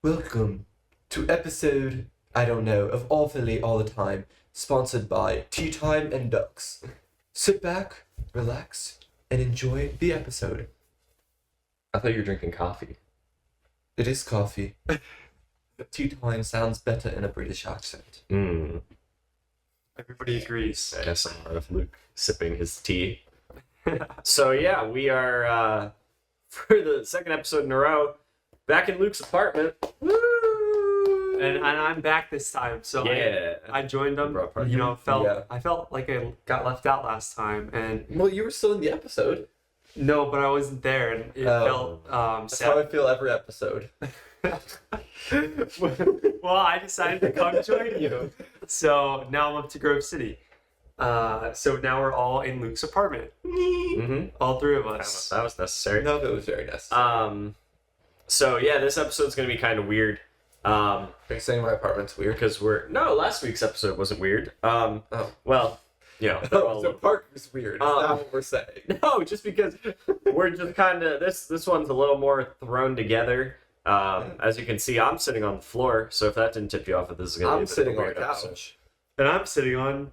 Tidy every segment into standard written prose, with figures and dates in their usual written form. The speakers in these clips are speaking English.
Welcome to episode, I don't know, of All Philly All the Time, sponsored by Tea Time and Ducks. Sit back, relax, and enjoy the episode. I thought you were drinking coffee. It is coffee. Tea Time sounds better in a British accent. Everybody agrees. ASMR of Luke sipping his tea. So yeah, we are, for the second episode in a row, back in Luke's apartment. Woo! And I'm back this time. So yeah. I joined them. I felt like I got left out last time, and Well, you were still in the episode. no, but I wasn't there, and it felt That's how I feel every episode. Well, I decided to come join you. So now I'm up to Grove City. So now we're all in Luke's apartment. All three of us. That was necessary. No, it was very necessary. So yeah, this episode's gonna be kind of weird. Are you saying my apartment's weird? Because last week's episode wasn't weird. Well, you know. So Parker's weird. Is that what we're saying? No, just because we're just kind of this one's a little more thrown together. As you can see, I'm sitting on the floor, so if that didn't tip you off, that this is gonna be a bit of a weird episode. couch. And I'm sitting on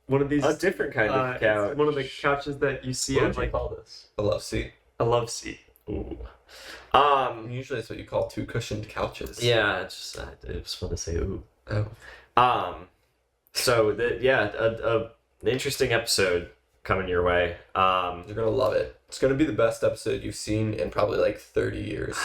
one of these. A different kind of couch. It's one of the couches that you see What on would you call this? A love seat. a love seat. Ooh. Usually it's what you call two cushioned couches. Yeah, it's just it was fun to say ooh. Oh. So an interesting episode coming your way. You're gonna love it. It's gonna be the best episode you've seen in probably like 30 years.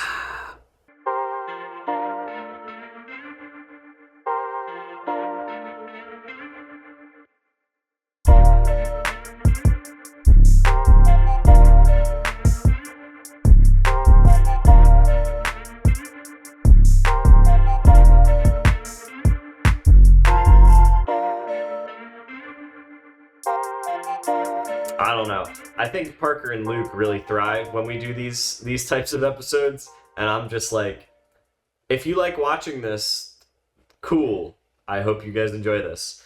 I don't know. I think Parker and Luke really thrive when we do these types of episodes, and I'm just like, if you like watching this, cool. I hope you guys enjoy this.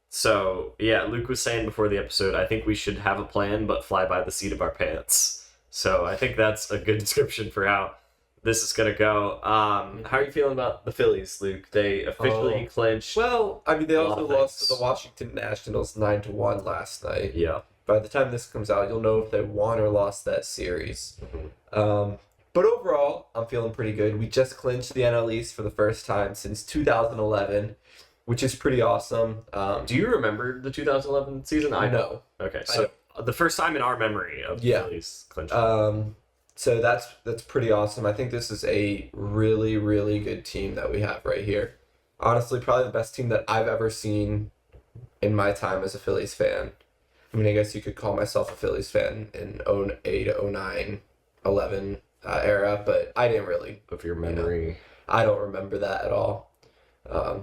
So yeah, Luke was saying before the episode, I think we should have a plan, but fly by the seat of our pants. So I think that's a good description for how this is gonna go. How are you feeling about the Phillies, Luke? They officially clinched. Well, I mean, they A lot also of lost to things. the Washington Nationals 9-1 last night. Yeah. By the time this comes out, you'll know if they won or lost that series. Mhm. But overall, I'm feeling pretty good. We just clinched the NL East for the first time since 2011, which is pretty awesome. Do you remember the 2011 season? I know. Okay, I so the first time in our memory of the Yeah. Phillies clinching. So that's pretty awesome. I think this is a really, really good team that we have right here. Honestly, probably the best team that I've ever seen in my time as a Phillies fan. I mean, I guess you could call myself a Phillies fan in 08, 09, 11 era, but I didn't really. Of your memory. I don't remember that at all.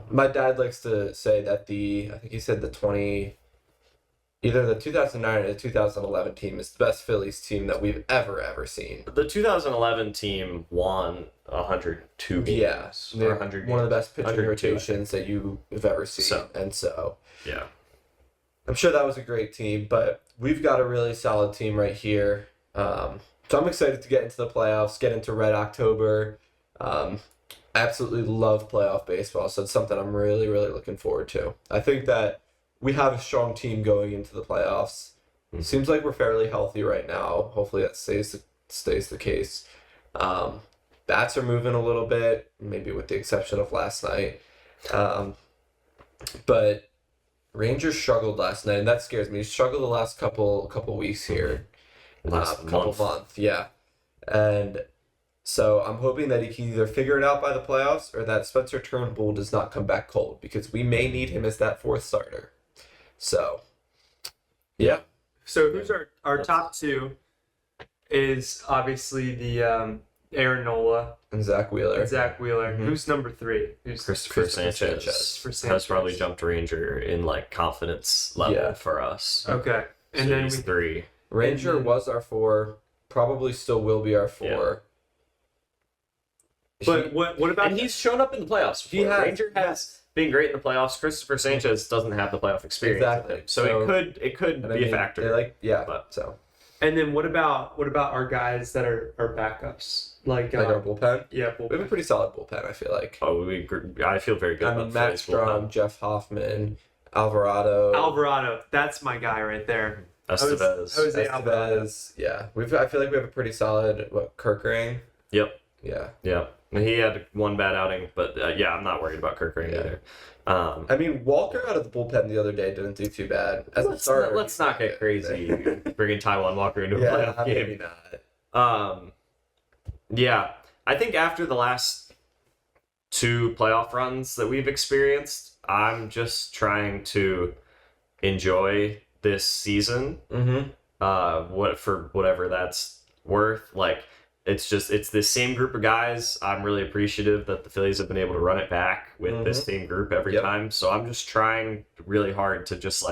My dad likes to say that I think he said either the 2009 or the 2011 team is the best Phillies team that we've ever seen. The 2011 team won 102 games. Yeah, or they're 100 one of the games. best pitching 102, I rotations that you've ever seen. So. And Yeah. I'm sure that was a great team, but we've got a really solid team right here. So I'm excited to get into the playoffs, get into Red October. Absolutely love playoff baseball, so it's something I'm really, really looking forward to. I think that we have a strong team going into the playoffs. Mhm. Seems like we're fairly healthy right now. Hopefully that stays the case. Bats are moving a little bit, maybe with the exception of last night. But Rangers struggled last night, and that scares me. Struggled the last couple weeks here. Last Couple months, yeah. And so I'm hoping that he can either figure it out by the playoffs or that Spencer Turnbull does not come back cold, because we may need him as that fourth starter. So, yeah. So who's our top two? Is obviously the Aaron Nola And Zach Wheeler. and Zach Wheeler. Mhm. Who's number three? Who's Christopher Sanchez has probably jumped Ranger in like confidence level Yeah. for us. Okay, and So then he's we 3. Ranger And- was our 4, probably still will be our 4. But what about And he's shown up in the playoffs before. He has, Ranger has been great in the playoffs. Christopher Sanchez doesn't have the playoff experience. Exactly. So it could And I be a mean, factor. they're like, yeah, But- so. And then what about our guys that are backups? Like Like our bullpen. yeah, We have a bullpen. pretty solid bullpen, I feel like. Oh, I feel very good I about mean, the Matt Phillies Strom, bullpen. Jeff Hoffman, Alvarado. Alvarado, that's my guy right there. Estevez. Jose Alvarado. Estevez. Yeah. I feel like we have a pretty solid, Kirkering? Yep. Yeah. Yeah. He had one bad outing, but yeah, I'm not worried about Kirkering Yeah. either. I mean, Walker out of the bullpen the other day didn't do too bad. As a starter, Let's not get crazy bringing Taiwan Walker into a Yeah, playoff maybe game. not. Yeah, I think after the last 2 playoff runs that we've experienced, I'm just trying to enjoy this season. For whatever that's worth. Like, it's the same group of guys. I'm really appreciative that the Phillies have been able to run it back with this same group every Yep. time. So I'm just trying really hard to just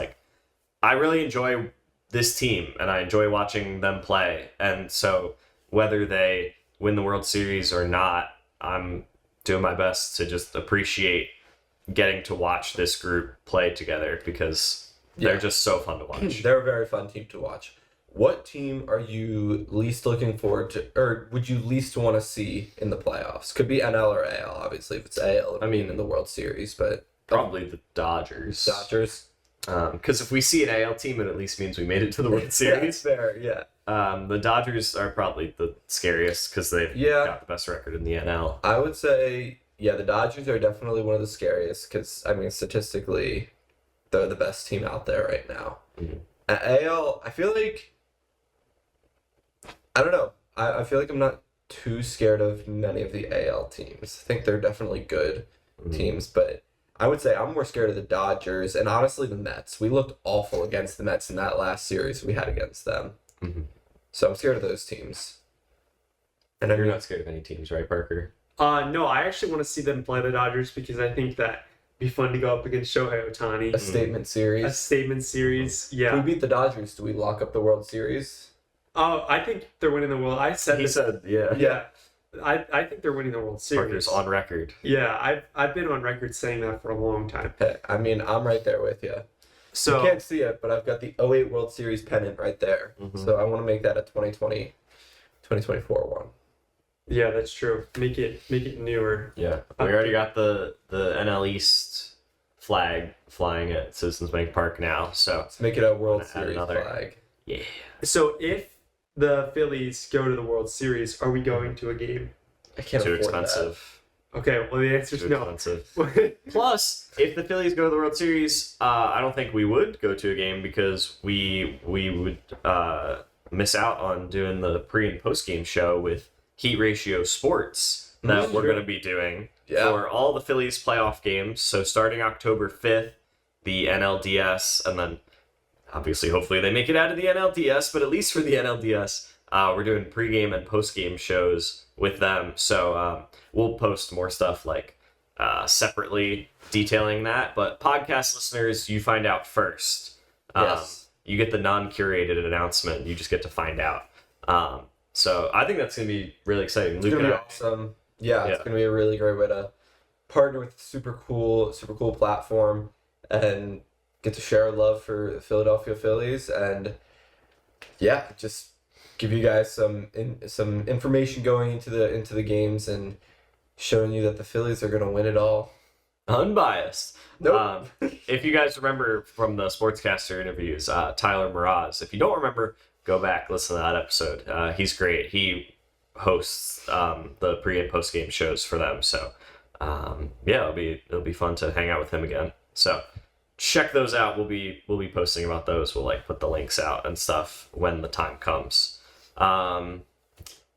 I really enjoy this team and I enjoy watching them play. And so whether they win the World Series or not, I'm doing my best to just appreciate getting to watch this group play together because they're just so fun to watch. They're a very fun team to watch. What team are you least looking forward to, or would you least want to see in the playoffs? Could be NL or AL, obviously. If it's AL, I mean in the World Series, but Probably the Dodgers. Dodgers. Because if we see an AL team, it at least means we made it to the World Yeah, Series. fair, yeah. The Dodgers are probably the scariest because they've got the best record in the NL. I would say, yeah, the Dodgers are definitely one of the scariest because, I mean, statistically, they're the best team out there right now. At AL, I feel like, I don't know. I feel like I'm not too scared of many of the AL teams. I think they're definitely good teams, but I would say I'm more scared of the Dodgers and honestly the Mets. We looked awful against the Mets in that last series we had against them. So I'm scared of those teams. And You're not scared of any teams, right, Parker? No, I actually want to see them play the Dodgers because I think that be fun to go up against Shohei Ohtani. a statement series. A statement series, yeah. If we beat the Dodgers, do we lock up the World Series? Oh, I think they're winning the World. I said He this. said, yeah. Yeah, I think they're winning the World Series. Parker's on record. Yeah, I've been on record saying that for a long time. Hey, I mean, I'm right there with you. So You can't see it, but I've got the '08 World Series pennant right there. So I want to make that a 2024 one. yeah, that's true. Make it newer. Yeah. We already got the NL East flag flying at Citizens Bank Park now, so Let's make it a World Add Series another. flag. yeah. So if the Phillies go to the World Series, are we going to a game? I can't Too afford expensive. Okay, well the answer is Too no. expensive. Plus, if the Phillies go to the World Series, I don't think we would go to a game because we would miss out on doing the pre and post game show with Heat Ratio Sports that we're going to be doing for all the Phillies playoff games. So starting October 5th, the NLDS, and then obviously hopefully they make it out of the NLDS, but at least for the NLDS, we're doing pregame and postgame shows with them. So we'll post more stuff separately detailing that. But podcast listeners, you find out first. Yes. You get the non-curated announcement. You just get to find out. So I think that's going to be really exciting. It's Luke gonna and be I, awesome. Yeah, it's gonna be a really great way to partner with a super cool platform and get to share our love for the Philadelphia Phillies and just give you guys some information going into the games and showing you that the Phillies are gonna win it all. unbiased. Nope. If you guys remember from the sportscaster interviews, Tyler Mraz, if you don't remember, go back, listen to that episode. He's great. He hosts the pre and post game shows for them. So it'll be fun to hang out with him again. So check those out. We'll be posting about those. We'll put the links out and stuff when the time comes.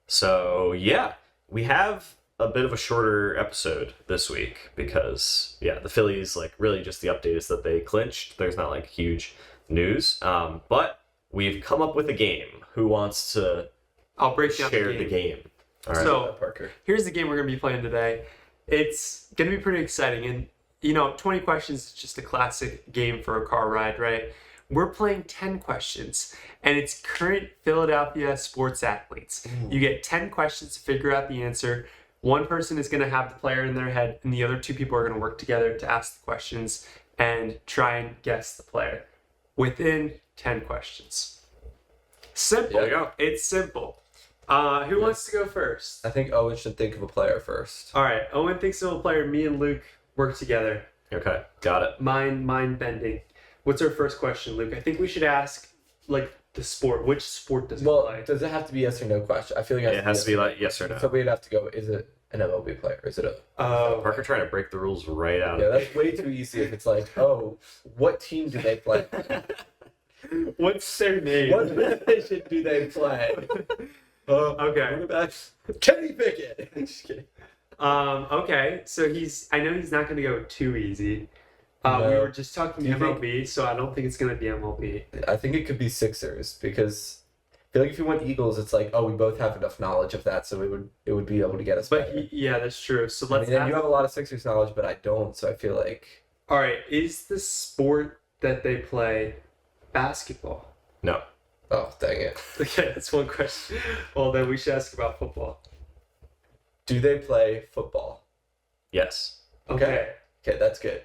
So yeah, we have a bit of a shorter episode this week because the Phillies really just the update is that they clinched. There's not huge news. But we've come up with a game. Who wants to I'll break down share the game. All right. So Parker. here's the game we're going to be playing today. It's going to be pretty exciting. And, 20 questions is just a classic game for a car ride, right? We're playing 10 questions, and it's current Philadelphia sports athletes. You get 10 questions to figure out the answer. One person is going to have the player in their head, and the other two people are going to work together to ask the questions and try and guess the player within 10 questions. Simple. There you go. It's simple. Who wants to go first? I think Owen should think of a player first. All right, Owen thinks of a player. Me and Luke work together. Okay, got it. Mind bending. What's our first question, Luke? I think we should ask like the sport. Which sport does he Well, play? does it have to be yes or no question? I feel like It has to be like yes or no. So we'd have to go. Is it an MLB player? Is it a? Parker trying to break the rules right out Yeah, of that's way too easy. If it's like, oh, what team do they play? What's their name? What position do they play? Okay. Quarterbacks. Kenny Pickett. Just kidding. Okay. So I know he's not going to go too easy. We No. were just talking Do you think- MLB, so I don't think it's going to be MLB. I think it could be Sixers because I feel like if you went Eagles, it's like, oh, we both have enough knowledge of that, so it would be able to get us. But better. yeah, that's true. So I let's mean, and ask, you have a lot of Sixers knowledge, but I don't. So I feel like all right, is the sport that they play basketball? No. oh dang it. Okay, that's one question. Well, then we should ask about football. Do they play football? Yes. Okay. Okay, that's good.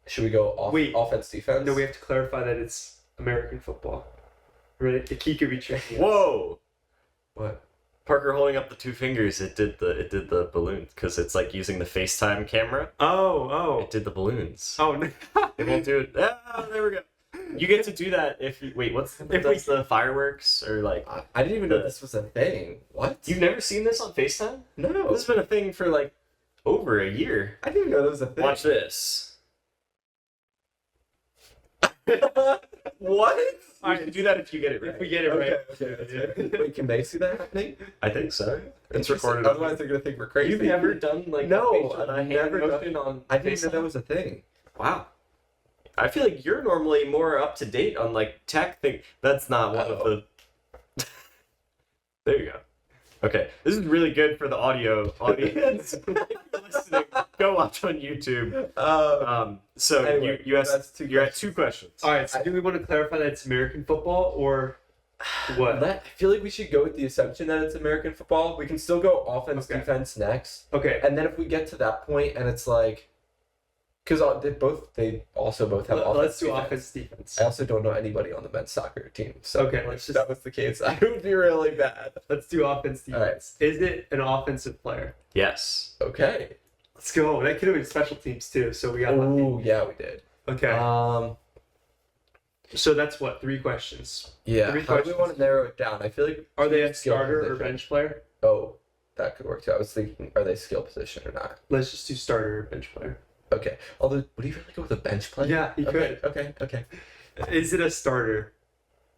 Should we go Wait. offense defense? No, we have to clarify that it's American football. Right? The key could be tricky. Whoa. What? Parker holding up the two fingers. It did the balloons because it's like using the FaceTime camera. Oh. It did the balloons. Oh, no. It won't do it. Ah, there we go. You get to do that if you wait. What's the fireworks or like? I didn't even know this was a thing. What? You've never seen this on FaceTime? No. This has been a thing for like over a year. I didn't even know that was a thing. Watch this. What? You can do that if you get it right. If we get it right. Okay, that's good. Wait, can they see that happening? I think so. It's Interesting. recorded. Otherwise, they're gonna think we're crazy. You've never done like No, a I've hand never done- motion on I didn't know FaceTime? that was a thing. Wow. I feel like you're normally more up to date on like tech thing. That's not one of the. There you go. Okay, this is really good for the audio audience. If you're listening, go watch on YouTube. So Anyway, you asked. that's two You're at questions. 2 questions. All right, so do we want to clarify that it's American football or what? I feel like we should go with the assumption that it's American football. We can still go offense, Okay. defense next, Okay. and then if we get to that point and it's like, because they also both have offense. Let's do defense. offense defense. I also don't know anybody on the men's soccer team. So Okay, if let's just- that was the case, I would be really bad. Let's do offense All right. defense. Is it an offensive player? Yes. Okay. Let's go. That could have been special teams too, so we got lucky. Oh yeah, we did. Okay. So that's what, 3 questions. Yeah. Three How do we questions. want to narrow it down? I feel like Are they a skill starter or position. bench player? Oh, that could work too. I was thinking, are they skill position or not? Let's just do starter or bench player. Okay. Although, would he really go with a bench player? Yeah, he okay, could. Okay. Is it a starter?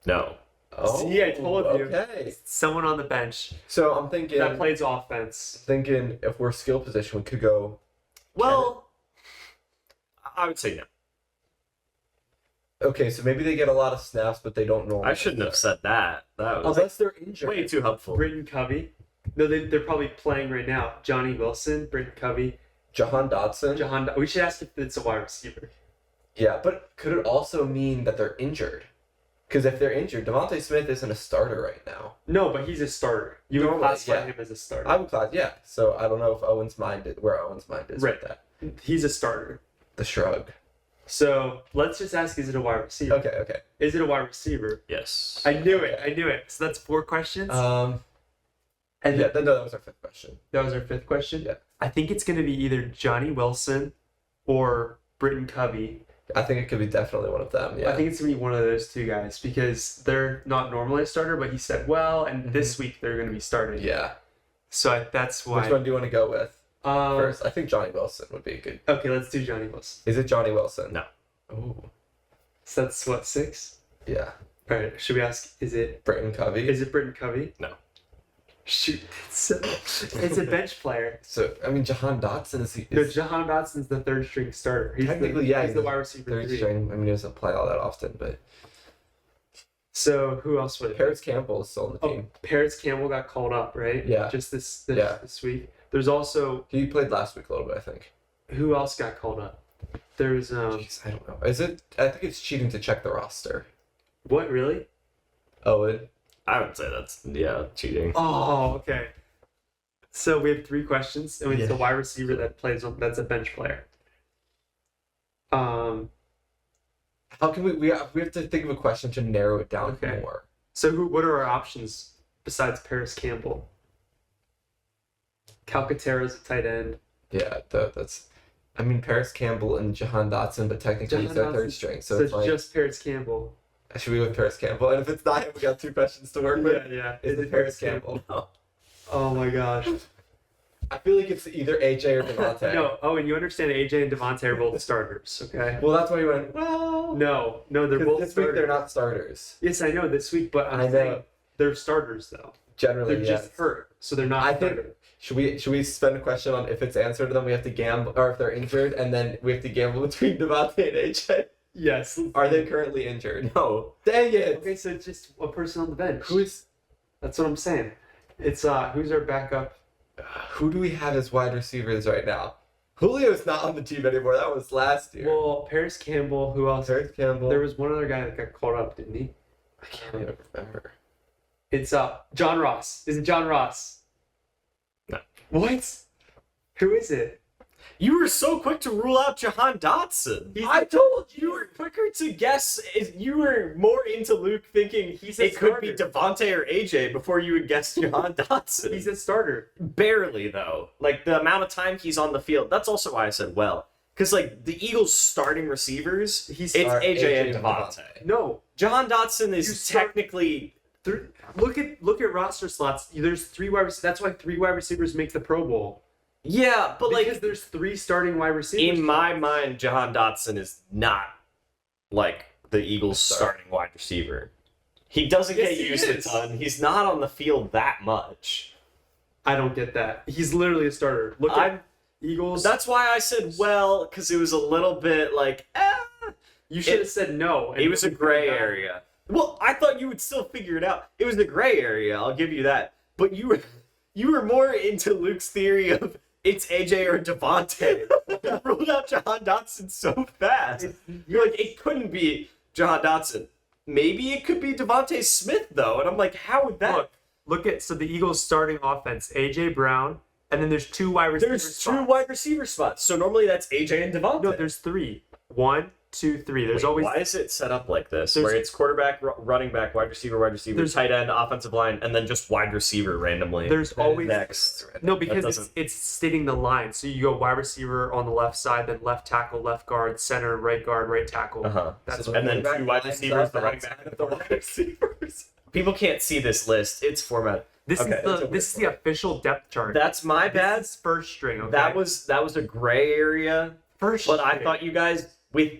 No. Oh, See, I told you. Okay. Someone on the bench So I'm thinking, that plays offense. if we're skill position, we could go. Well, I would say no. Okay, so maybe they get a lot of snaps, but they don't normally. I shouldn't have said that. That was Unless they're injured. way too helpful. Britton Covey. No, they're probably playing right now. Johnny Wilson, Britton Covey, Jahan Dotson. Jahan. We should ask if it's a wide receiver. Yeah, but could it also mean that they're injured? Because if they're injured, Devontae Smith isn't a starter right now. No, but he's a starter. You would Normally, classify yeah. him as a starter. I would class, yeah. So I don't know if Owen's mind is where Owen's mind is Right. with that. He's a starter. The shrug. So let's just ask: is it a wide receiver? Okay. Is it a wide receiver? Yes. I knew it. So that's 4 questions. And and no, that was our 5th question. that was our 5th question. Yeah. I think it's going to be either Johnny Wilson or Britton Covey. I think it could be definitely one of them. Yeah. I think it's going to be one of those 2 guys because they're not normally a starter, but he said, well, and this week they're going to be starting. Yeah. So that's why. Which one do you want to go with Um, first? I think Johnny Wilson would be a good. Okay, let's do Johnny Wilson. Is it Johnny Wilson? No. Oh. So that's what, 6? Yeah. All right. Should we ask? Is it Britton Covey. Britton Covey? No. Shoot, it's a bench player. So I mean, Jahan Dotson is. No, Jahan Dotson's the 3rd string starter. Technically, yeah, he's the wide receiver. Third 3. string. I mean, he doesn't play all that often, but So who else would it be? Paris Campbell is still on the Oh, team. Paris Campbell got called up, right? Yeah. Just this Yeah. this week. There's also He played last week a little bit, I think. who else got called up? There's Jeez, I don't know. Is it? I think it's cheating to check the roster. what really? Owen. I would say that's cheating. Oh, okay. So we have 3 questions, and it's Yeah. the wide receiver that's a bench player. How can we have to think of a question to narrow it down Okay. more? So what are our options besides Paris Campbell? Calcaterra's a tight end. Yeah, that's. I mean, Paris Campbell and Jahan Dotson, but technically he's their third string, so it's like. just Paris Campbell. Should we go with Paris Campbell? And if it's not him, we got 2 questions to work with. Yeah. Is it Paris Campbell? No. Oh my gosh. I feel like it's either AJ or Devontae. No. Oh, and you understand AJ and Devontae are both starters, okay? Well, that's why you went. Well. No, they're 'cause both this starters. week they're not starters. Yes, I know this week, but I'm I know. saying they're starters though. Generally, They're yes. just hurt, so they're not I think starters. should we spend a question on if it's answered, then we have to gamble, or if they're injured, and then we have to gamble between Devontae and AJ. Yes. Are they currently injured? No. Dang it! Okay, so it's just a person on the bench. Who is? That's what I'm saying. It's who's our backup? Who do we have as wide receivers right now? Julio's not on the team anymore. That was last year. Well, Paris Campbell. Who else? Paris Campbell. There was one other guy that got called up, didn't he? I can't even remember. It's John Ross. Is it John Ross? No. What? Who is it? You were so quick to rule out Jahan Dotson. I told You were quicker to guess. You were more into Luke thinking He's a it could be starter. Devontae or AJ before you would guess Jahan Dotson. He's a starter. Barely, though. Like, the amount of time he's on the field. That's also why I said well. Because, like, the Eagles' starting receivers, it's Are AJ and Devontae. No. Jahan Dotson You is start- technically... Look at roster slots. There's 3 wide receivers. That's why 3 wide receivers make the Pro Bowl. Yeah, but, Because like, there's 3 starting wide receivers. in my mind, Jahan Dotson is not, like, the Eagles' starting wide receiver. He doesn't Yes, get he used is. a ton. He's not on the field that much. I don't get that. He's literally a starter. Look at I'm... Eagles. That's why I said well, because it was a little bit like, You should have said no. It was a gray area. Well, I thought you would still figure it out. It was a gray area, I'll give you that. But you were more into Luke's theory of it's AJ or Devontae. You ruled out Jahan Dotson so fast. You're like, it couldn't be Jahan Dotson. Maybe it could be Devontae Smith, though. And I'm like, how would that... Look at the Eagles' starting offense: AJ Brown, and then there's 2 wide receivers. There's 2 wide receiver spots. So normally that's AJ and Devontae. No, there's 3. 1, 2, 3. There's always. Why is it set up like this? There's- Where it's quarterback, running back, wide receiver, There's- tight end, offensive line, and then just wide receiver randomly. There's always next. No, because doesn't- it's stating the line. So you go wide receiver on the left side, then left tackle, left guard, center, right guard, right tackle. Uh-huh. That's So what. And then quarterback 2 wide lines receivers, up the running outside back, of and the the wide receivers. People can't see this list. It's formatted. This Okay, is the official depth chart. That's my bad. This is first string. Okay? That was a gray area. first. But I string. thought you guys with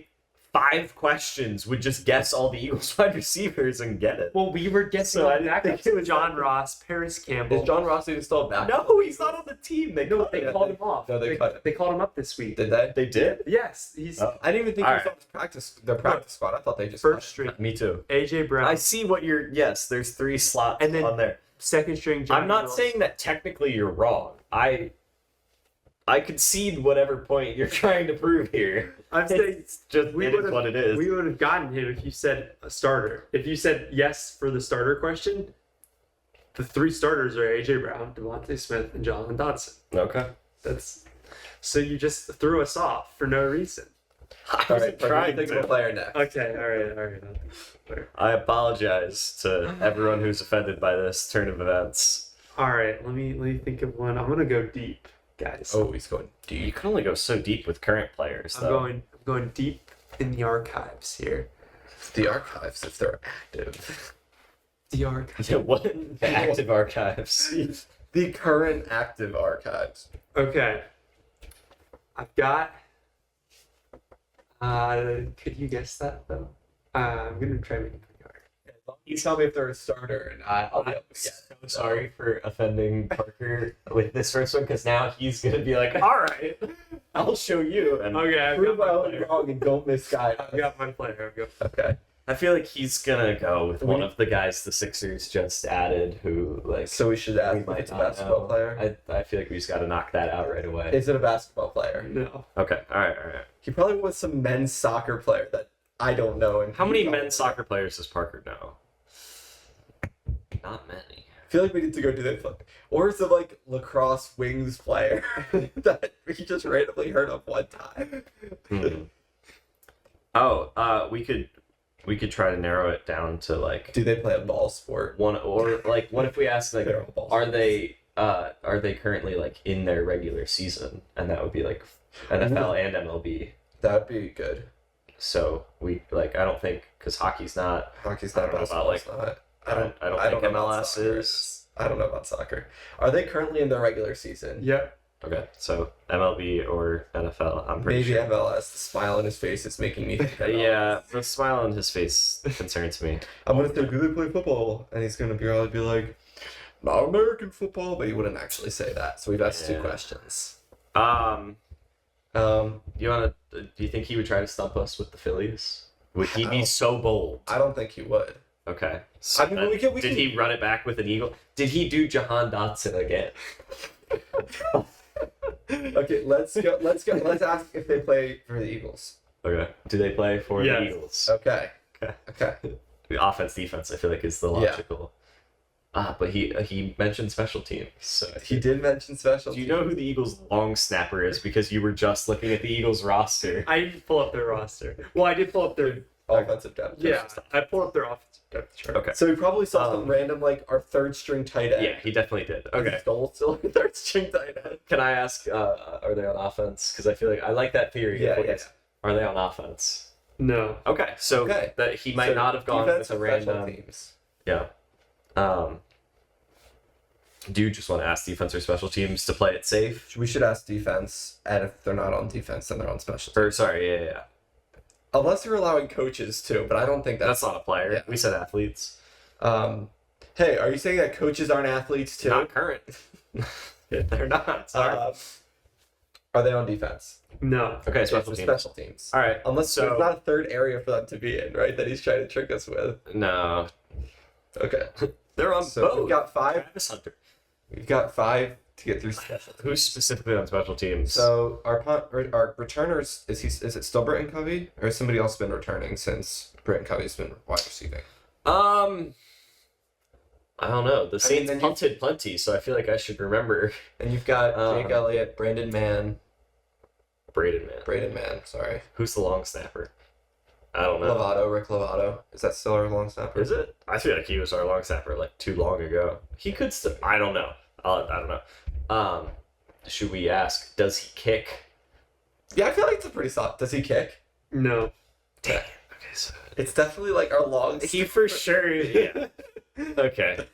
5 questions would just guess all the Eagles wide receivers and get it. Well, we were guessing So I on didn't think backups. it was John that- Ross, Paris Campbell. Is John Ross even still back? No, he's not on the team. They No, cut they him. called him off. No, they cut him. They called him up this week. Did they? They did. Yes, he's Oh. I didn't even think All he was right. on their practice squad. I thought they just first string. Me too. AJ Brown. I see what you're. Yes, there's 3 slots And then- on there. Second string. Johnny I'm not Mills. saying that technically you're wrong. I concede whatever point you're trying to prove here. I'm saying It's just we it is would've- what it is. we would have gotten him if you said a starter. If you said yes for the starter question, the 3 starters are AJ Brown, Devontae Smith, and Jonathan Dodson. Okay. That's so you just threw us off for no reason. I All wasn't right, trying think of a to. player next. Okay, all right. I apologize to everyone who's offended by this turn of events. All right, let me think of one. I'm gonna go deep, guys. Oh, he's going You deep. can only go so deep with current players, I'm though. going deep in the archives here. The archives, if they're active. The archives. Yeah, what? The active archives. The current active archives. Okay. I've got. Could you guess that though? I'm gonna try making it hard. You tell me if they're a starter, and I'll be able to guess. so sorry for offending Parker with this first one, because now he's gonna be like, all right, I'll show you. And Okay, I've Prove got my my own player. wrong and don't misguide I've us. got my player. Okay. I feel like he's gonna go with one of the guys the Sixers just added, who like So we should ask we if might it's a not basketball know. player. I feel like we just got to knock that out right away. Is it a basketball player? No. Okay, all right. He probably was some men's soccer player that I don't know. And How he many probably- men's soccer players does Parker know? Not many. I feel like we need to go do that. Or is it like lacrosse wings player that we just randomly heard of one time? Hmm. Oh, we could we could try to narrow it down to like Do they play a ball sport? one, or like what if we ask like They're all ball are sports. they currently like in their regular season, and that would be like NFL and MLB. That'd be good. So we like I don't think because hockey's not. Hockey's I not don't know basketball. about, It's not. I don't think know about MLS soccer. is. I don't know about soccer. Are they currently in their regular season? Yep. Okay, so MLB or NFL, I'm pretty Maybe sure. MLS. The smile on his face is making me think MLS. Yeah, the smile on his face concerns me. I'm gonna think, do they play football? And he's gonna probably be like, not American football, but he wouldn't actually say that. So we've asked 2 Yeah. questions. Um, Um, do you think he would try to stump us with the Phillies? Would he I be don't- so bold? I don't think he would. Okay. So I mean, then we can- did he run it back with an eagle? Did he do Jahan Dotson again? Okay, let's go. Let's ask if they play for the Eagles. Okay. Do they play for Yes. the Eagles? Okay. Okay. Okay. The offense, defense, I feel like is the Yeah. logical. But he mentioned special teams. So He did mention special. do you know who the Eagles' long snapper is? Because you were just looking at the Eagles roster. I didn't pull up their roster. Well, I did pull up their. offensive depth? Yeah, I pulled up their offensive depth chart. Okay. So we probably saw some Um, random like our 3rd string tight end. Yeah, he definitely did. Okay. Still our 3rd string tight end. Can I ask, are they on offense? Because I feel like I like that theory. Yeah, Of what yeah. it's- Are they on offense? No. Okay, so Okay. that he might So not have gone defense with a or special random. teams. Yeah. Do you just want to ask defense or special teams to play it safe? We should ask defense, and if they're not on defense, then they're on special. Or sorry, yeah. Unless you're allowing coaches too, but I don't think That's that's. not a player. Yeah. We said athletes. Hey, are you saying that coaches aren't athletes too? Not current. They're not. Sorry. Are they on defense? No. Okay, It's special the teams. special teams. All right. Unless So- there's not a 3rd area for them to be in, right? That he's trying to trick us with. No, Okay. they're on So both. we've got 5. Travis Hunter. We've got 5 to get through special. Who's specifically on special teams? So our returners is it still Britton Covey, or has somebody else been returning since Britton Covey's been wide receiving? I don't know. The Saints then you- punted plenty, so I feel like I should remember And you've got Jake Uh-huh. Elliott, Braden Mann, Braden Man. sorry, Who's the long snapper? I don't know. Rick Lovato. Is that still our long snapper? Is it? I feel like he was our long snapper like too long ago. He could still. I don't know. I don't know. Should we ask? Does he kick? Yeah, I feel like it's a pretty solid. Does he kick? No. Damn. Okay, so It's definitely like our long. he for sure. Yeah. Okay.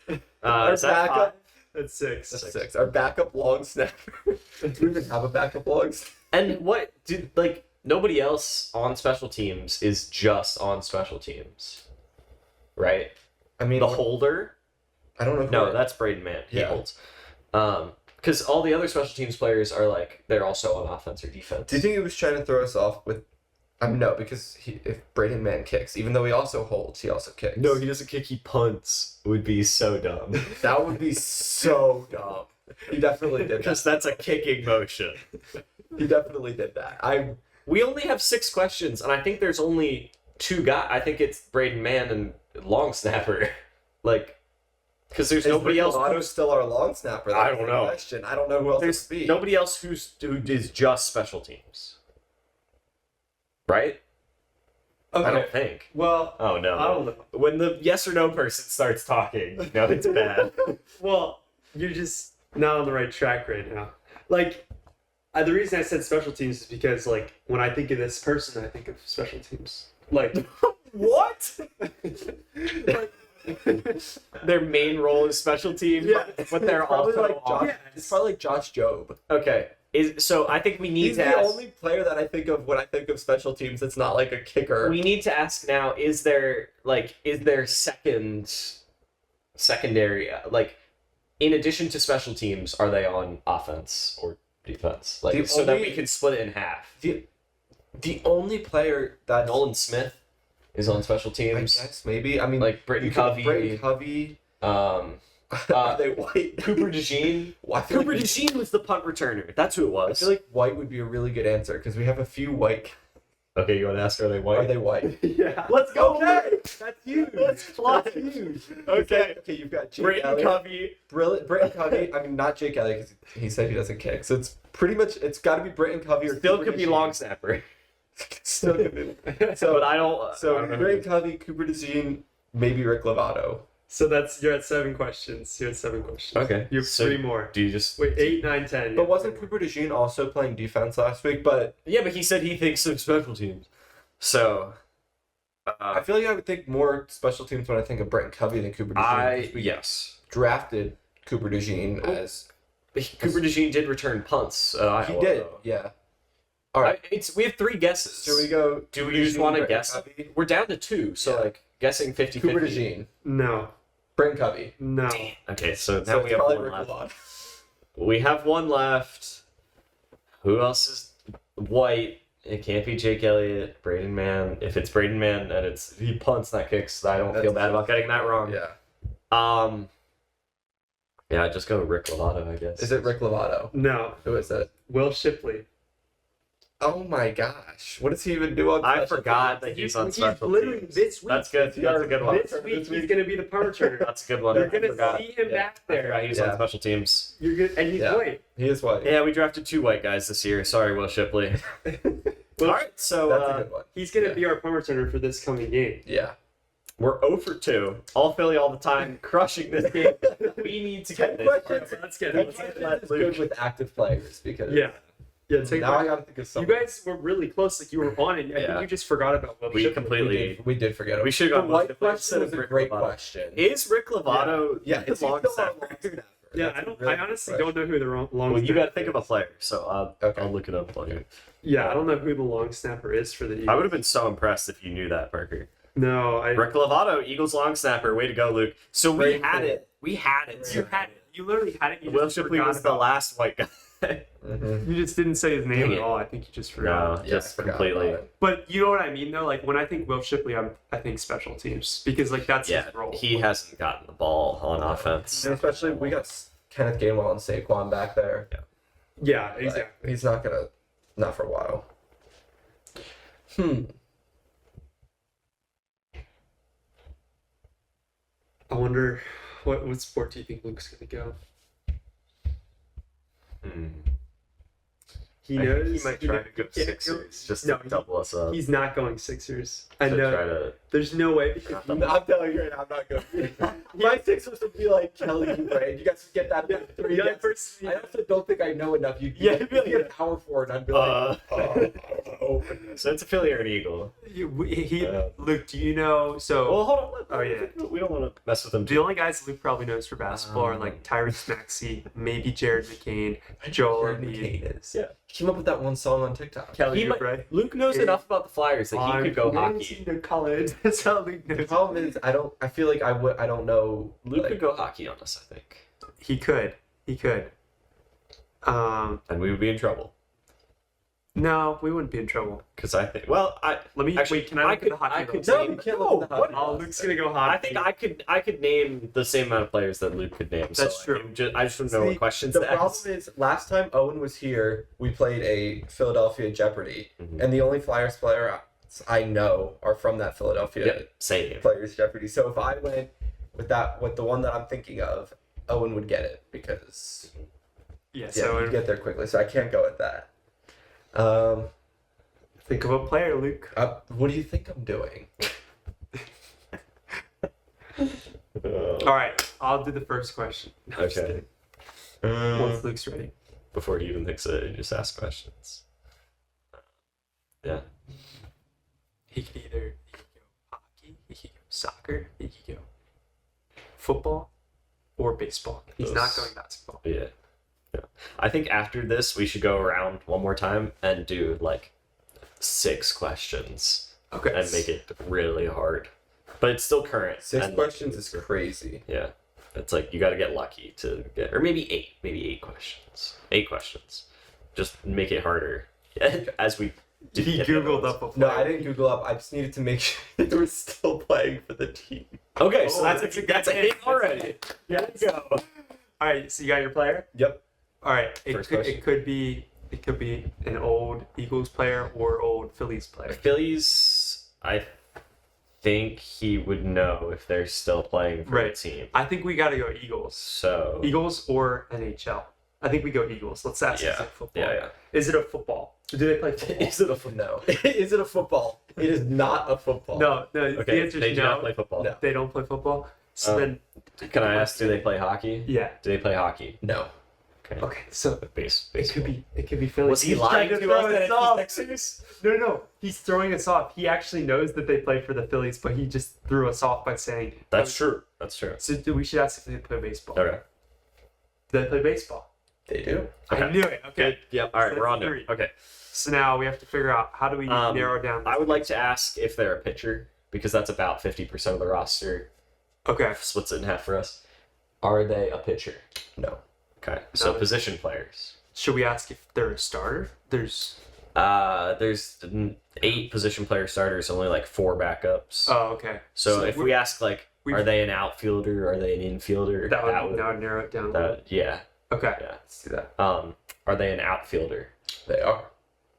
Our Is that backup- five? That's 6. That's 6. Our backup long snapper. Do we even have a backup long snapper? And what did like nobody else on special teams is just on special teams, right? I mean, The holder. I don't know. No, that's Braden Mann. He Yeah. holds. Because all the other special teams players are like they're also on offense or defense. Do you think he was trying to throw us off with? No, because if Braden Mann kicks, even though he also holds, he also kicks. No, he doesn't kick. He punts. Would be so dumb. That would be so dumb. He definitely did Because that. that's a kicking motion. He definitely did that. We only have 6 questions, and I think there's only 2 guys. I think it's Braden Mann and long snapper. Like, because there's nobody else. Lovato still our long snapper? I That's don't the know. Question. I don't know who else it There's would be. nobody else who is just special teams. Right? Okay. I don't think. Well, Oh no. I don't know. When the yes or no person starts talking, no, it's bad. Well, you're just not on the right track right now. Like, the reason I said special teams is because, like, when I think of this person, I think of special teams. Like, What? Their main role is special teams, Yeah. but they're It's probably also like Josh, on. Yeah. It's probably like Josh Jobe. Okay. So I think we need He's to the ask. only player that I think of when I think of special teams that's not like a kicker. We need to ask now: is there secondary like, in addition to special teams, are they on offense or defense? Like, The so that only- we can split it in half. the only player that Nolan Smith is on special I teams. guess maybe. I mean, Like Britton you could- Covey. Britton Covey. Are they white? Cooper DeJean. Well, I feel Cooper like DeJean was the punt returner. That's who it I was. feel like white would be a really good answer because we have a few white. Okay, you want to ask, are they white? Are they white? yeah. Let's go. Okay, that's huge. That's That's huge. huge. Okay. Okay, you've got Jake Britton Elliott. Covey. Britton Covey. I mean, not Jake Elliott because he said he doesn't kick. So it's pretty much it's got to be Britton Covey or Still Cooper could be DeJean. long snapper. Still good. But I don't. So I don't know Greg Covey, Cooper DeJean, maybe Rick Lovato. So you're at 7 questions. You're at 7 questions. Okay. You have So 3 more. Do you just Wait, 8, 9, 10. But wasn't Cooper DeJean also playing defense last week? But Yeah, but he said he thinks of special teams. So. I feel like I would think more special teams when I think of Brent Covey than Cooper DeJean. because we Yes. drafted Cooper DeJean as Cooper DeJean did return punts. he Iowa, did. though. Yeah. All right. We have 3 guesses. Should we go? Do Cooper we just DeJean, want to Brent guess? Covey? We're down to 2, so Yeah. like guessing 50-50. Cooper DeJean, No. Brent Covey. No. Okay, so now So we it's have probably 1 Rick left. Lovato. We have 1 left. Who else is white? It can't be Jake Elliott, Braden Mann. If it's Braden Mann and he punts, not kicks, I don't feel bad about getting that wrong. Yeah. Yeah, just go Rick Lovato, I guess. Is it Rick Lovato? No. Who is it? Will Shipley. Oh my gosh! What does he even do on? I special forgot teams? that he's on He's special literally teams. this week. That's good. That's a good one. This week he's going to be the punt returner. That's a good one. You're I going to forgot. see him back I there. forgot he's Yeah. on special teams. You're good, and he's Yeah. white. He is white. Yeah, we drafted 2 white guys this year. Sorry, Will Shipley. Well, All right, so That's a good one. He's going to Yeah. be our punt returner for this coming game. Yeah. we're 0 for 2. All Philly all the time, crushing this game. We need to get 10 this. questions. Let's get That it. question is good with active players because Yeah. Yeah, take now I gotta think of You something. guys were really close. Like you were on it. I Yeah. think you just forgot about Will We Shipley. completely. we did forget it. We should The have gone white with question was a Rick great Lovato. question. Is Rick Lovato Yeah, the it's long still a snapper? long snapper. Yeah, That's a I really honestly good don't know who the long. Well, you snapper got to think of a is. player, so Okay. I'll look it up on you. Yeah, I don't know who the long snapper is for the Eagles. I would have been so impressed if you knew that, Parker. No, Rick Lovato, Eagles long snapper. Way to go, Luke. So we Very had cool. it. We had it. You had it. You literally had it. You Will just Shipley forgot was the about last white guy. Mhm. You just didn't say his name Dang at it. all. I think you just forgot. No, Yeah, just I forgot completely. about it. But you know what I mean, though. Like when I think Will Shipley, I think special teams because like that's Yeah, his role. he hasn't gotten the ball on offense. And especially we got Kenneth Gainwell and Saquon back there. Yeah, Like, exactly. he's not for a while. I wonder what sport do you think Luke's gonna go? Hmm. He I think knows he might try to go Sixers just No, to double us up. He's not going Sixers. I To know. try to. There's no way. I'm telling you right now, I'm not good. My Sixers would be like Kelly Oubre. You guys get that three. Yeah, guesses. I also don't think I know enough. You'd Yeah, be a power forward. I'd be like, oh. So it's a Philly or an Eagle. Luke, do you know? So Well, hold on. Oh, yeah. We don't want to mess with them. the only guys Luke probably knows for basketball are like Tyrese Maxey, maybe Jared McCain, Joel Embiid, Yeah. He came up with that one song on TikTok. Kelly He might- Oubre. Luke knows enough about the Flyers that he could go hockey. To college. That's how Luke The knows. problem is, I feel like I don't know. Luke like, could go hockey on us, I think. He could. And we would be in trouble. No, we wouldn't be in trouble. Because I think, well, Let me Actually, wait. Can I look at the hockey? I could rules? No, name- you can't look at the what? hockey. Oh, Luke's gonna go hockey. I think I could name the same amount of players that Luke could name. That's so true. I just want to know See, what questions The to problem ask. is, last time Owen was here, we played a Philadelphia Jeopardy, Mhm. and the only Flyers player I know are from that Philadelphia Yep, same. Players Jeopardy. So if I went with the one that I'm thinking of, Owen would get it because Yeah. yeah, So he'd get there quickly. So I can't go with that. think of a player, Luke. What do you think I'm doing? All right, I'll do the first question. No, I'm just Okay. kidding. Mm. Once Luke's ready. Before he even thinks of it, just ask questions. Yeah. He could go hockey, he could go soccer, he could go football, or baseball. He's not Those- going basketball. Yeah. I think after this, we should go around one more time and do like 6 questions Okay. and make it really hard. But it's still current. 6 and questions is crazy. Yeah. It's like you got to get lucky to get, or maybe 8. Maybe 8 questions. 8 questions. Just make it harder. As we did He get the Googled others. up a No, player. I didn't Google up. I just needed to make sure they were still playing for the team. Okay, so Oh, that's that's a a that's a good hit hit. already. Yeah, let's go. All right, so you got your player. Yep. All right, First question. it could be an old Eagles player or old Phillies player. Phillies, I think he would know if they're still playing for Right. the team. I think we got to go Eagles. So Eagles or NHL. I think we go Eagles. Let's ask. Is yeah, it football? yeah. Is it a football? Do they play football? Is it a no? Is it a football? It is not a football. No. The Okay, answer they is do no. not play football. No. They don't play football. So then, Can I ask, do they play hockey? yeah. Do they play hockey? No. Okay. Okay, so Base. it could be Phillies. Was he He's lying trying to throw us that us it's off. the Sixers? No. He's throwing us off. He actually knows that they play for the Phillies, but he just threw us off by saying. That's true. That's true. So we should ask if they play baseball. Okay. Do they play baseball? They do. Okay. I knew it. Okay. Good. Yep. All right, So we're on that's to it. three. Okay. So now we have to figure out how do we narrow down. I would like to ask if they're a pitcher because that's about 50% of the roster. Okay. Splits it in half for us. Are they a pitcher? No. Okay. So No. position players. Should we ask if they're a starter? There's 8 position player starters, only like 4 backups. Oh, okay. So if we ask like, we've- are they an outfielder? Are they an infielder? That would narrow it down. yeah. Okay. Yeah. Let's do that. Are they an outfielder? They are.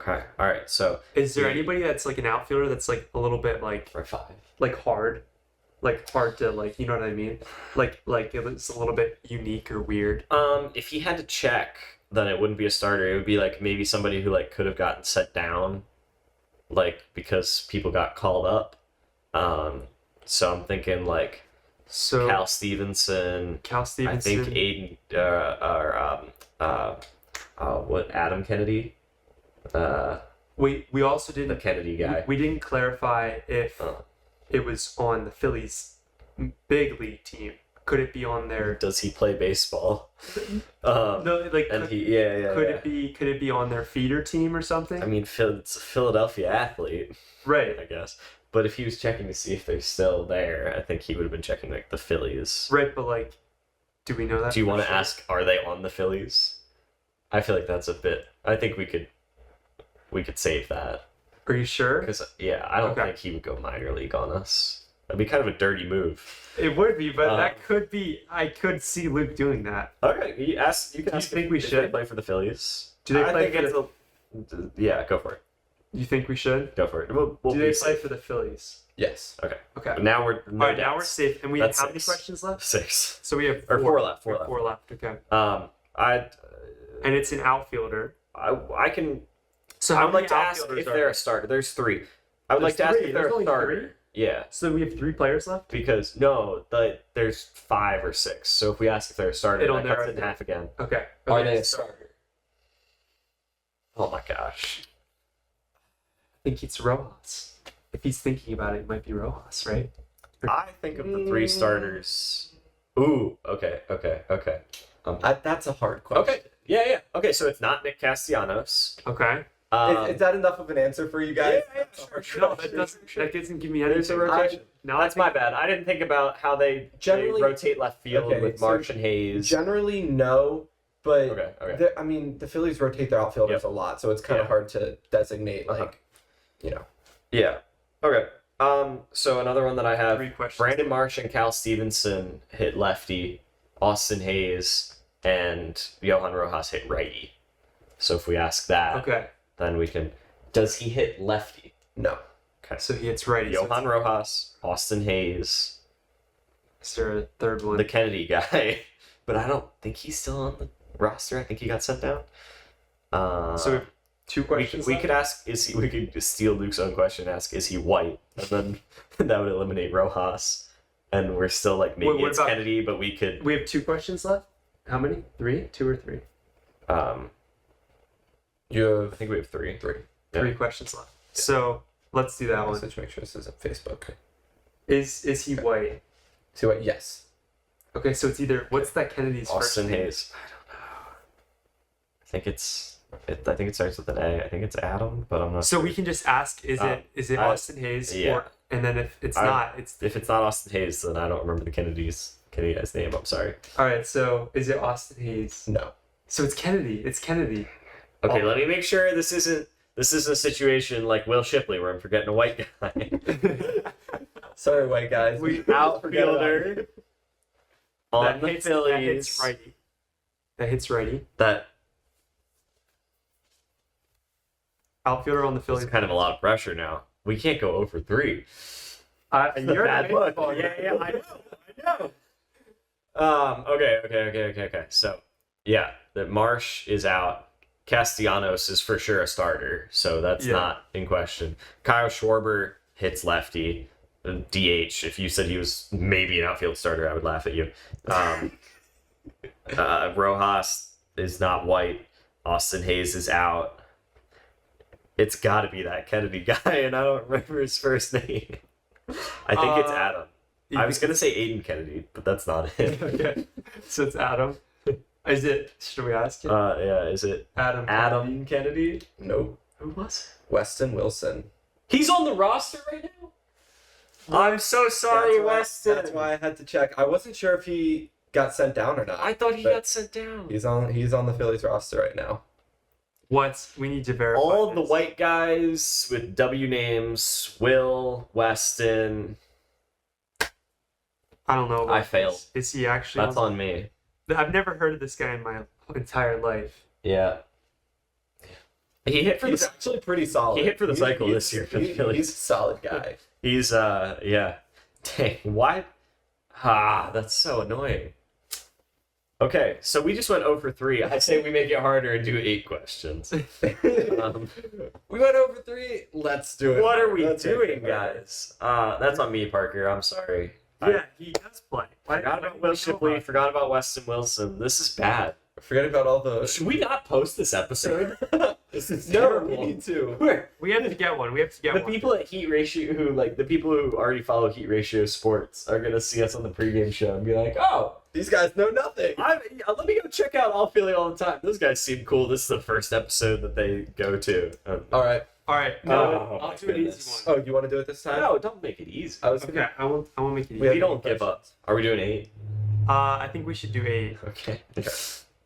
Okay. All right. So Is there Yeah. anybody that's like an outfielder that's like a little bit like for 5. hard? Like hard to like, you know what I mean? Like it was a little bit unique or weird. If he had to check, then it wouldn't be a starter. It would be like maybe somebody who like could have gotten set down, like because people got called up. So I'm thinking like So Cal Stevenson. Cal I Stevenson. think Aiden what Adam Kennedy, we also the didn't Kennedy guy. we didn't clarify if Oh. it was on the Phillies big league team. Could it be on their Does he play baseball? no like And could, he yeah. could it be on their feeder team or something? I mean, it's a Philadelphia athlete, right. I guess. But if he was checking to see if they're still there, I think he would have been checking like the Phillies. Right, but like do we know that? Do you for want to sure? ask, are they on the Phillies? I feel like that's a bit. I think we could save that Are you sure? because I don't Okay. think he would go minor league on us. That'd be kind of a dirty move. It would be, but Um, that could be. I could see Luke doing that. Okay, you can ask. Do you think we if should? they play for the Phillies? Do they I play think for it's yeah, go for it. You think we should? Go for it. We'll Do be they play safe. for the Phillies? Yes. Okay. Okay. But now we're All right, now we're doubts. safe, and we have That's how many 6. questions left? 6. So we have Or 4 left. We 4 have left. 4 left. Okay. And it's an outfielder. I can. So I how would like many to ask outfielders if are they're there? a starter. There's 3. I would like There's to ask 3. if they're There's a only starter. 3? Yeah, So we have 3 players left. because there's 5 or 6. So if we ask if they're a starter, It'll that cuts narrow it it in down. half again. Okay. Are they a starter? Oh my gosh. I think it's Rojas. If he's thinking about it, it might be Rojas, right? I think of the 3 starters. Ooh. Okay. That's a hard question. Okay. Yeah. Okay. So it's not Nick Castellanos. Okay. Is that enough of an answer for you guys? Yeah, No, that doesn't give me anything. There's a rotation. Now That's my bad. I didn't think about how they Generally- rotate left field Okay, with so March and Hayes. Generally, no. But Okay. I mean, the Phillies rotate their outfielders a lot, so it's kind of Yeah. hard to designate Yeah. Okay. So another one that I have: 3 questions. Brandon Marsh and Cal Stevenson hit lefty. Austin Hayes and Johan Rojas hit righty. So if we ask that, Okay. then we can. Does he hit lefty? No. Okay. So he hits righty. Johan Rojas, Austin Hayes, Is there a third one? the Kennedy guy, but I don't think he's still on the roster. I think he got sent down. So we have 2 questions. we left? could ask we could just steal Luke's own question and ask is he white, and then that would eliminate Rojas, and we're still like maybe Wait, what it's about- Kennedy, but we could We have 2 questions left. How many? 3? 2 or 3? You I have think we have 3. 3. Yeah. 3 questions left. So let's do that Let's one. just make sure this isn't Facebook. Is he white? See what? Yes. Okay, so it's either what's that Kennedy's first Austin name? Hayes. I don't know. I think it starts with an A. I think it's Adam, but I'm not. So sure. we can just ask, is it I- Austin Hayes yeah. or and then if it's I- not, it's If it's not Austin Hayes, then I don't remember the Kennedy guy's name. I'm sorry. all right. So is it Austin Hayes? No. So it's Kennedy. It's Kennedy. Okay, Oh. let me make sure this isn't a situation like Will Shipley where I'm forgetting a white guy. Sorry, white guys. We- Outfielder on the That Phillies. hits righty. That hits righty. That Outfielder on the is Phillies. kind of a lot of pressure now. We can't go over 3. You're a Bad look. baseball Yeah, guy. I know. Okay. So, yeah, the Marsh is out. Castellanos is for sure a starter, so that's not in question. Kyle Schwarber hits lefty. DH. If you said he was maybe an outfield starter, I would laugh at you. Rojas is not white. Austin Hayes is out. It's got to be that Kennedy guy, and I don't remember his first name. I think it's Adam. I was going to say Aiden Kennedy, but that's not it. Okay. So it's Adam. Is it? Should we ask him? Yeah, is it Adam Kennedy? Nope. Who was Weston Wilson. He's on the roster right now? I'm so sorry, Weston. That's why I had to check. I wasn't sure if he got sent down or not. I thought he got sent down. He's on the Phillies roster right now. We need to verify All the this. white guys with W names, Will, Weston. I don't know. About I failed. Is he actually? That's on me. I've never heard of this guy in my entire life. Yeah. He hit for He's the actually pretty solid. He hit for the cycle this year for the Phillies. He's a solid guy. He's yeah. Dang, why? That's so annoying. Okay, so we just went 0 for 3. I say we make it harder and do 8 questions. We went over 3. Let's do it. What are we Let's doing, make it guys? That's on me, Parker. I'm sorry. Yeah, he does play. Forgot about Will Shipley. Forgot about Weston Wilson. This is bad. Forget about all the. Should we not post this episode? This is No, terrible. we need to. We have to get one. The people at Heat Ratio the people who already follow Heat Ratio Sports are gonna see us on the pregame show and be like, "Oh, These guys know nothing. let me go check out All Philly all the time. Those guys seem cool. This is the first episode that they go to." All right. All right. Oh, I'll my do an easy goodness. one. Oh, you want to do it this time? No, don't make it easy. I was Okay, gonna. I won't make it We easy. We don't give up. Are we doing 8? I think we should do 8. Okay.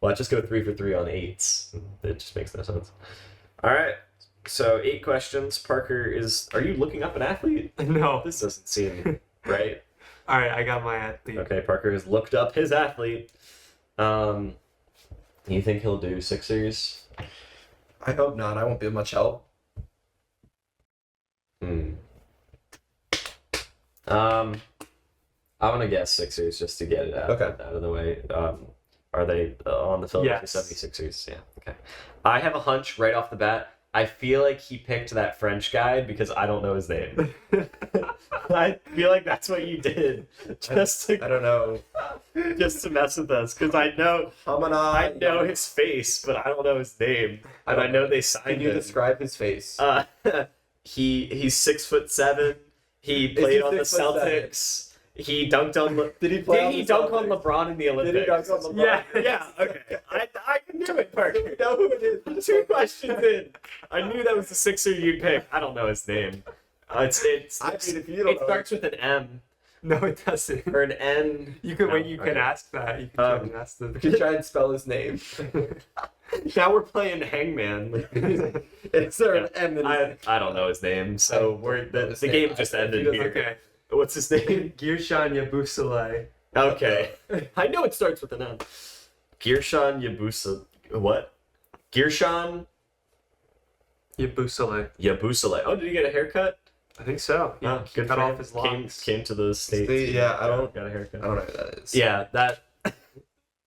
Well, I just go 3 for 3 on 8s. It just makes no sense. All right. So 8 questions. Parker is. Are you looking up an athlete? No. This doesn't seem right. All right, I got my athlete. Okay, Parker has looked up his athlete. You think he'll do Sixers? I hope not. I won't be of much help. I'm gonna guess Sixers just to get it out of the way. Are they on the Philadelphia Yes. 76ers? Yeah. Okay. I have a hunch right off the bat. I feel like he picked that French guy because I don't know his name. I feel like that's what you did, just I to don't know. mess with us, because I know his face, but I don't know his name, and I know they signed Can you him. describe his face? He's 6'7". He played on the 6'7"? Celtics. He dunked on. Did he play on he the dunk on Celtics? LeBron in the Olympics? Did he dunk on LeBron? Yeah. Okay. I knew it, Parker. You know who it is. 2 questions in. I knew that was the Sixer you'd pick. I don't know his name. It's I mean, if you don't it know. starts with an M No, it doesn't. or an N. You can No, wait. You can okay. ask that. You can try and ask You can them. try and spell his name. Now we're playing Hangman. Is there an M in his I don't know his name, so the his game name. just If he ended doesn't- here. Okay. What's his name? Girshan Yabusele. Okay. I know it starts with an M. Girshan Yabusa. What? Girshan Yabusele. Yabusele. Oh, did he get a haircut? I think so. He Oh, good cut for off him. his locks. Came to the States. Yeah, I don't got a haircut. I don't know who that is. Yeah, that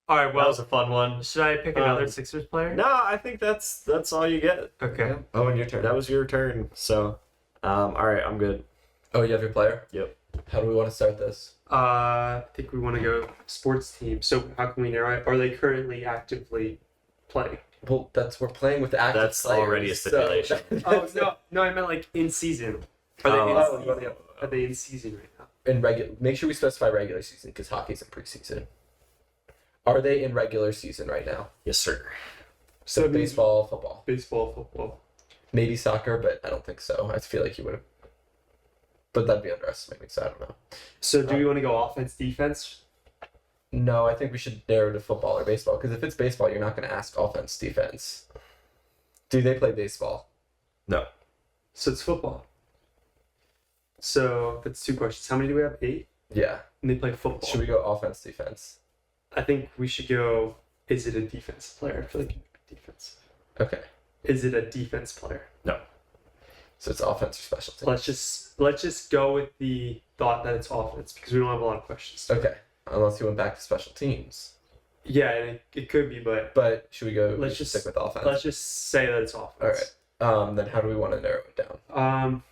All right. that Well, was a fun one. should I pick another Um, Sixers player? No, I think that's all you get. Okay. Oh, and your turn. That was your turn. So, all right, I'm good. Oh, you have your player? Yep. How do we want to start this? I think we want to go sports team. So how can we narrow it? Are they currently actively playing? Well, we're playing with active That's players, already a stipulation. Oh no, I meant like in season. Are they in Oh, season? yeah. Are they in season right now? Make sure we specify regular season because hockey's in preseason. Are they in regular season right now? Yes, sir. So So maybe- baseball, football, Baseball, football. maybe soccer, but I don't think so. I feel like you would have. But that'd be underestimating, so I don't know. So do we want to go offense, defense? No, I think we should narrow to football or baseball because if it's baseball, you're not going to ask offense, defense. Do they play baseball? No. So it's football. So that's 2 questions. How many do we have? 8? Yeah. And they play football. Should we go offense, defense? I think we should go. Is it a defensive player? I feel like it could be defense. Okay. Is it a defense player? No. So it's offense or special teams. Let's just go with the thought that it's offense because we don't have a lot of questions. Okay. Unless you went back to special teams. Yeah, it could be, but But should we go? Let's we should just- stick with offense. let's just say that it's offense. All right. Then how do we want to narrow it down?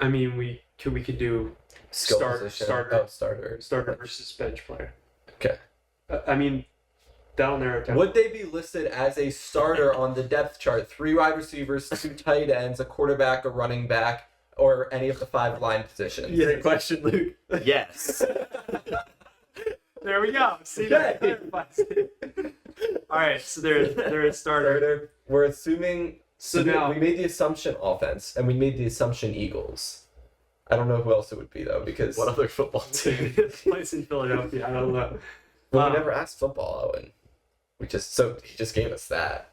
I mean, we could do Skill Starter- position. starter. Oh, starter. starter versus bench player. Okay. I mean, that'll narrow it down. Would they be listed as a starter on the depth chart? 3 wide receivers, 2 tight ends, a quarterback, a running back, or any of the 5 line positions? Yeah. Good question, Luke. Yes. There we go. See that clarifies it. All right, so they're a starter. Starter. We're assuming. So now we made the assumption offense, and we made the assumption Eagles. I don't know who else it would be though, because What other football team? place in Philadelphia. I don't know. well, we never asked football, Owen. He just gave us that.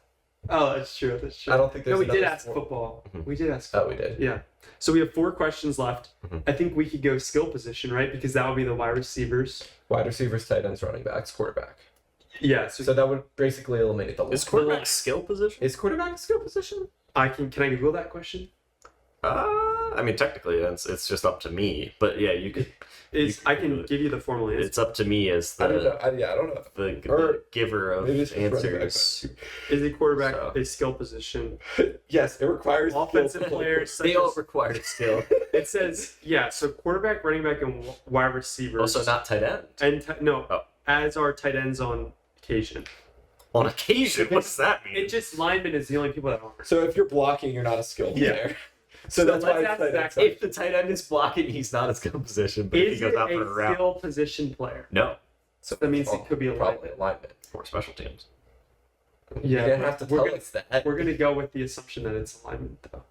Oh, that's true. That's true. I don't think there's. No, we did another ask sport. football. Mhm. We did ask. Oh, we did. Yeah. So we have 4 questions left. Mhm. I think we could go skill position, right? Because that would be the wide receivers. Wide receivers, tight ends, running backs, quarterback. Yeah. So that would basically eliminate the Is line. quarterback skill position? Is quarterback a skill position? can I Google that question? I mean, technically, it's just up to me. But yeah, you could. I can give you the formal answer. It's up to me as I don't know. the I don't know. the giver of Maybe it's just running back. answers. Is a quarterback So- a skill position? Yes, it requires Offensive skill. players. Such They all as, require skill. it says so quarterback, running back, and wide receivers. Also, not tight end. And no, Oh. as are tight ends on occasion. On occasion, what does that mean? It just lineman is the only people that aren't. So if you're blocking, you're not a skilled Yeah. player. So that's why let's it's ask tight that end. If the tight end is blocking, he's not a skill position. But if Is he it goes out a for a route, skill position player? no. So That means it could be a probably lineman. a lineman. For special teams. Yeah, You're gonna but have to we're tell gonna- us that. We're gonna go with the assumption that it's alignment though,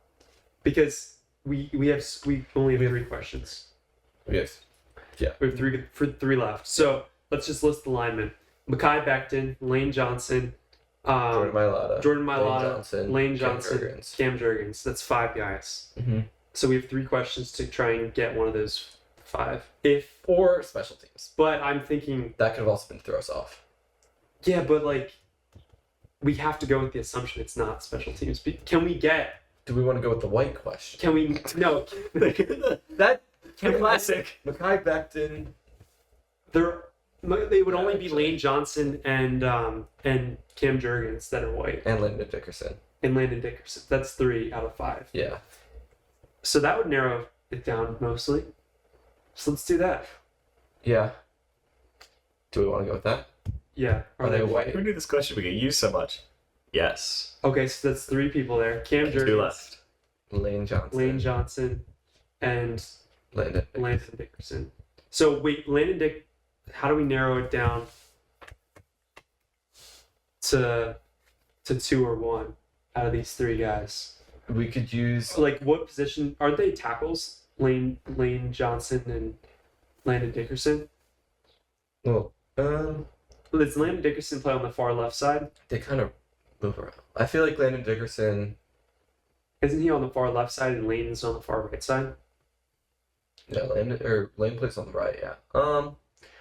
because we only have 3 questions. Yes. We have 3 left. So let's just list the linemen: Mekhi Becton, Lane Johnson, Jordan Mailata. Jordan Lane Mailata, Johnson. Lane Cam Johnson, Jurgens. Cam Jurgens. That's 5 guys. Mm-hmm. So we have 3 questions to try and get one of those 5. Or special teams. But I'm thinking, That could have also been throw us off. yeah, but like, we have to go with the assumption it's not special teams. Can we get? Do we want to go with the white question? Can we? No. That Classic. Mekhi Becton. They would only be actually. Lane Johnson and Cam Jurgens that are white, And Landon Dickerson. and Landon Dickerson. That's 3 out of 5. Yeah. So that would narrow it down mostly. So let's do that. Yeah. Do we want to go with that? Yeah. Are they white? Who knew this question would get used so much? Yes. Okay, so that's 3 people there. Cam 2 Jurgens, left. Lane Johnson. Lane Johnson, and Landon. Landon Dickerson. So wait, how do we narrow it down to 2 or 1 out of these 3 guys? We could use. Like, what position aren't they tackles? Lane Johnson and Landon Dickerson. Well, Does Landon Dickerson play on the far left side? they kind of move around. I feel like Landon Dickerson. Isn't he on the far left side and Lane's on the far right side? Yeah, Lane plays on the right. Yeah.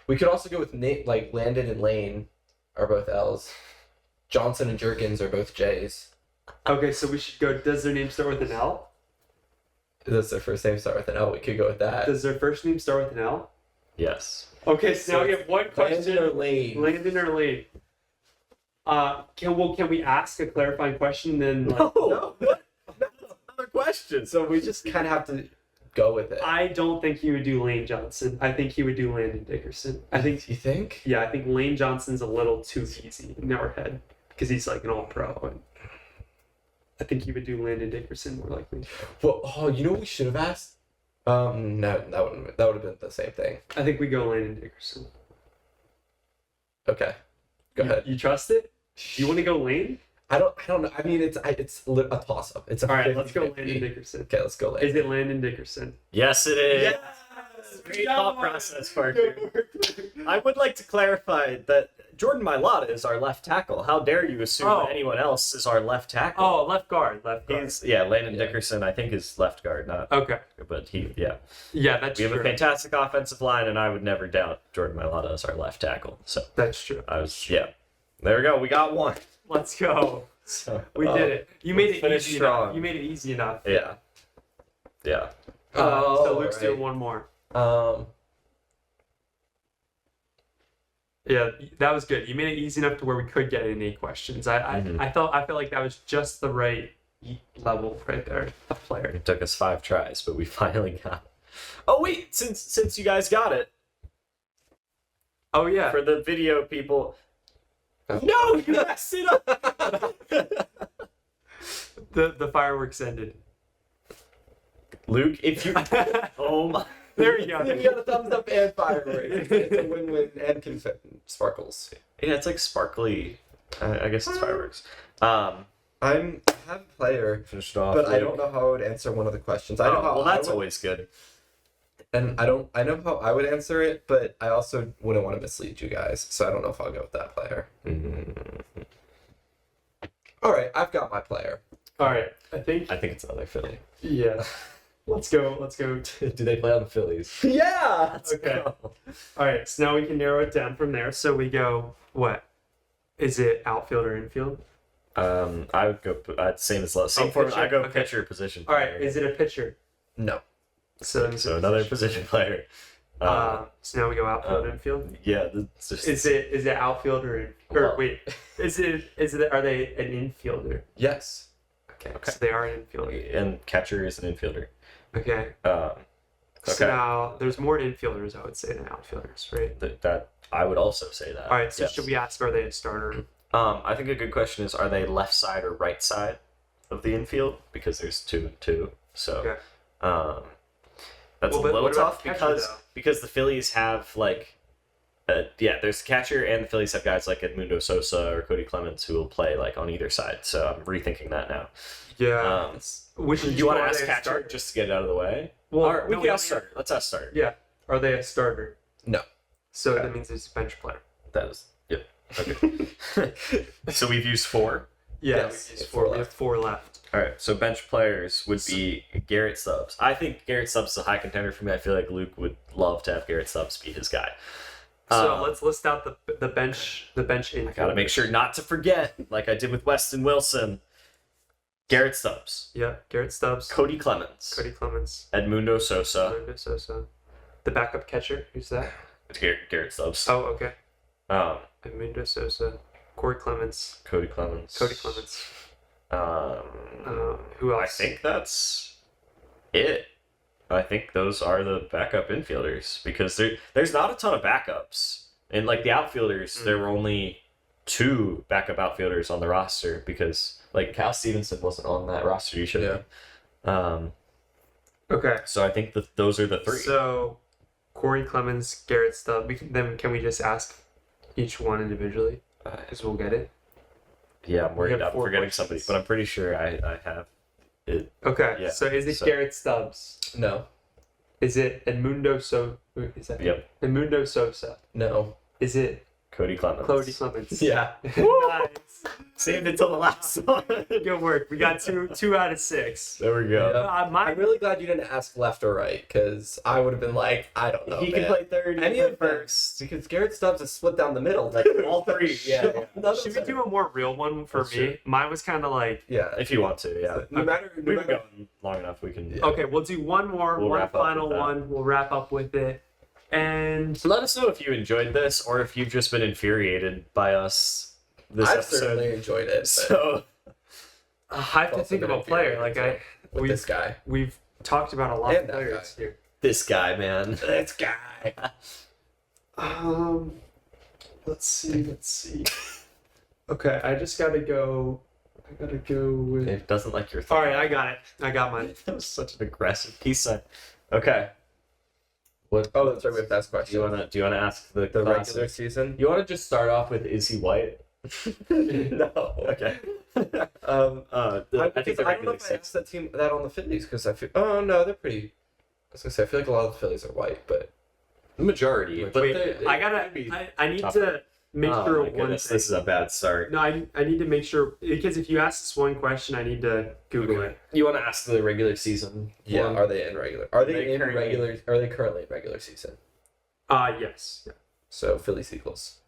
We could also go with like Landon and Lane are both L's. Johnson and Jurgens are both J's. Okay, so we should go. Does their name start with an L? Does their first name start with an L? We could go with that. Does their first name start with an L? Yes. Okay, so now we have one question. Landon or Lane? Landon or Lane? Can we ask a clarifying question then? Like, No. Another question. So we just kind of have to go with it. I don't think he would do Lane Johnson. I think he would do Landon Dickerson. I think You think? I think Lane Johnson's a little too easy in our head because he's like an all-pro. And I think he would do Landon Dickerson more likely. Well, you know what we should have asked? No, that would have been the same thing. I think we go Landon Dickerson. Okay, go ahead. You trust it? Do you want to go Lane? I don't know. I mean, it's a toss up. It's a All right, let's go 50-50. Landon Dickerson. Okay, let's go Lane. Is it Landon Dickerson? Yes, it is. Yes! Great thought process, Parker. I would like to clarify that Jordan Mailata is our left tackle. How dare you assume Oh. that anyone else is our left tackle? Oh, left guard. Landon Yeah. Dickerson, I think, is left guard, not. Okay. But Yeah, that's we have true. a fantastic offensive line, and I would never doubt Jordan Mailata as our left tackle. So That's true. there we go. We got one. Let's go. So We did it. You made it finished easy strong. enough. You made it easy enough. yeah. So Luke's right. doing one more. Yeah, that was good. You made it easy enough to where we could get in 8 questions. I felt like that was just the right level right there of player. It took us 5 tries, but we finally got it. Oh wait, since you guys got it, Oh yeah. for the video people. No, you messed it up. The fireworks ended. Luke, if you oh my, There you go. You got a thumbs up and fireworks. It's a win-win and sparkles. yeah, it's like sparkly. I guess it's fireworks. I have a player, Finished off, but I Luke. don't know how I would answer one of the questions. I know how well, that's I would, always good. and I know how I would answer it, but I also wouldn't want to mislead you guys, so I don't know if I'll go with that player. All right, I've got my player. All right. I think it's another Philly. yeah. Let's go. Do they play on the Phillies? Yeah. Okay. All right. So now we can narrow it down from there. So we go what? Is it outfield or infield? I would go same as last. Same Oh, format. I pitcher, go okay. pitcher position. All right. player. Is it a pitcher? No. So, that means So a another position player. So now we go outfield, infield. Yeah, it's just Is it outfield or Well- wait? Are they an infielder? Yes. Okay. So they are an infielder. and catcher is an infielder. Okay. So So now there's more infielders, I would say, than outfielders, right? that I would also say that. All right. So yes. should we ask? Are they a starter? I think a good question is: are they left side or right side of the infield? Because there's 2 and 2. So, Okay. that's Well, a but little what about tough the catcher, though? because the Phillies have like, there's the catcher and the Phillies have guys like Edmundo Sosa or Cody Clemens who will play like on either side. So I'm rethinking that now. Yeah. Which Do you want to ask catcher just to get it out of the way? Well, Or we no, can ask starter. Let's ask starter. Yeah. Are they a starter? No. So Okay. that means it's a bench player. That is yep. Okay. So we've used 4. Yeah. Yes, We, used four we have left. 4 left. All right, so bench players would be Garrett Stubbs. I think Garrett Stubbs is a high contender for me. I feel like Luke would love to have Garrett Stubbs be his guy. So let's list out the bench in. I gotta make sure not to forget, like I did with Weston Wilson, Garrett Stubbs, Yeah. Garrett Stubbs. Cody Clemens, Cody Clemens. Edmundo Sosa, Fernando Sosa. The backup catcher. Who's that? Garrett Stubbs, Oh, okay. um, Edmundo Sosa. Corey Clemens. Cody Clemens, Who I else? think that's it. I think those are the backup infielders because there's not a ton of backups. And like the outfielders, there were only 2 backup outfielders on the roster because like Cal Stevenson wasn't on that roster. You should have. Okay. So I think those are the 3. So, Corey Clemens, Garrett Stubbs. Can we just ask each one individually? Because we'll get it. Yeah, I'm worried have I'm 4 forgetting questions. somebody, but I'm pretty sure I have it. Okay. Yeah, So is it so- Garrett Stubbs? No. Is it Edmundo Is that Yep. Edmundo Sosa? No. Is it Cody Clemens. Cody Clemens? Yeah. Nice. Saved it till the last one. Good work. We got two out of 6. There we go. Yeah. Uh, I'm mine, really glad you didn't ask left or right, because I would have been like, I don't know. He man. can play third. Any of first, because Garrett Stubbs is split down the middle, like all 3. Yeah. None of should we them. do a more real one for That's me? true. Mine was kind of like, Yeah. If you want to, yeah. No matter. No We've been matter. going long enough. We can. Yeah. okay, we'll do one more, We'll one wrap up final with that. one. We'll wrap up with it. And Let us know if you enjoyed this or if you've just been infuriated by us this I've episode. certainly enjoyed it. But So I have to also think been of a player. Like infuriated I, with this guy. we've talked about a lot of And that players guy. here. this guy, man. This guy. Let's see. Okay, I just gotta go. I gotta go with. It doesn't like your. All right, I got it. I got mine. That was such an aggressive peace sign. Okay. What? Oh, that's right. We have to ask Do questions. you wanna ask the The classic? regular season. You wanna just start off with is he white? No. Okay. I I think don't the know regular if I asked that team that on the Phillies because I feel. Oh no, they're pretty. I was gonna say I feel like a lot of the Phillies are white, but the majority. But Wait, they I gotta. maybe I need tougher. to make Oh sure my one goodness, thing. this is a bad start. No, I need to make sure because if you ask this one question, I need to Google it. You want to ask the regular season? yeah, one? are they in regular? Are they, They in currently- regular? Are they currently in regular season? Yes. Yeah. So Phillies Eagles.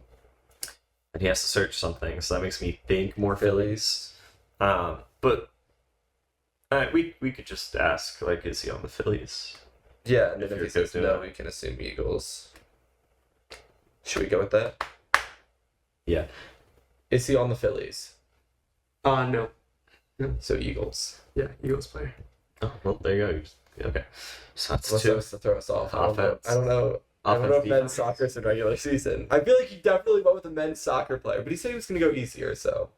And he has to search something, so that makes me think more Phillies. But we could just ask, like, is he on the Phillies? Yeah, and then If if you're he says good to no, know. we can assume Eagles. Should we go with that? Yeah. Is he on the Phillies? No. So Eagles. Yeah, Eagles player. Oh, well, there you go. Okay. So that's Unless that two. was to throw us off. Offense. I don't know. I don't know if men's soccer is in regular season. I feel like he definitely went with a men's soccer player, but he said he was going to go easier, so.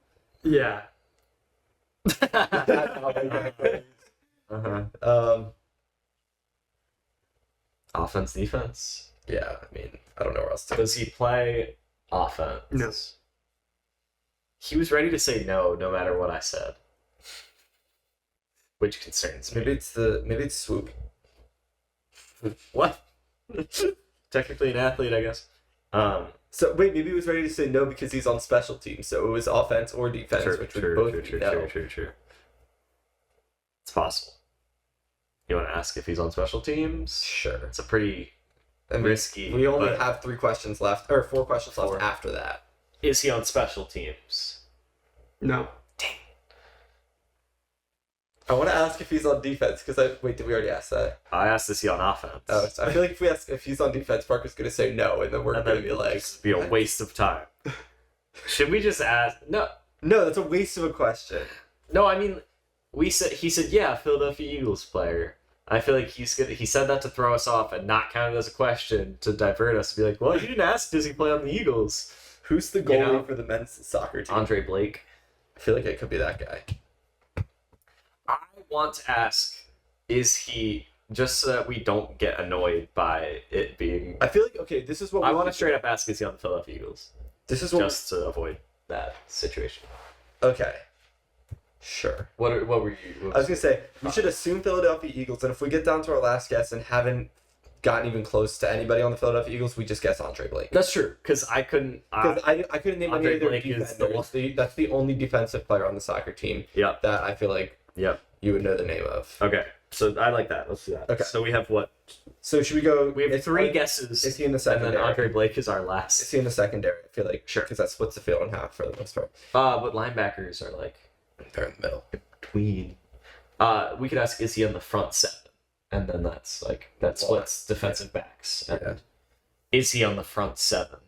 Yeah. Uh-huh. Offense, defense. Yeah, I mean, I don't know where else to. Does he play offense? No. He was ready to say no matter what I said. Which concerns me. Maybe it's swoop. What? Technically an athlete, I guess. So wait, maybe he was ready to say no because he's on special teams, so it was offense or defense, which would both be no. True. It's possible. You want to ask if he's on special teams? Sure. It's a pretty risky. We only but have 3 questions left, or 4 questions Four. left after that. Is he on special teams? No. I want to ask if he's on defense because wait, did we already ask that? I asked, is he on offense? Oh, so I feel like if we ask if he's on defense, Parker's gonna say no, and then we're And gonna then be like, it'd be a waste of time. Should we just ask? No, no, that's a waste of a question. no. I mean, he said, yeah, Philadelphia Eagles player. I feel like he said that to throw us off and not count it as a question to divert us. To be like, well, you didn't ask, does he play on the Eagles? Who's the goalie for the men's soccer team? Andre Blake. I feel like it could be that guy. I want to ask, is he, just so that we don't get annoyed by it being... I feel like, okay, this is what I want to straight up ask, is he on the Philadelphia Eagles? This is what Just to avoid that situation. okay. Sure. What were you... I was gonna say we should assume Philadelphia Eagles, and if we get down to our last guess and haven't gotten even close to anybody on the Philadelphia Eagles, we just guess Andre Blake. That's true, because I couldn't... Because I couldn't name any Andre of their Blake is defenders. That's the only defensive player on the soccer team Yep. that I feel like you would know the name of. Okay, so I like that. Let's do that. Okay. So we have what? So should we go? We have 3 guesses. Is he in the and secondary? then Andre Blake is our Is last. he in the secondary? I feel like Sure. because that splits the field in half for the most part. But linebackers are like They're in the middle. between. We could ask, is he on the front 7? And then that splits defensive backs. And Yeah. is he on the front 7?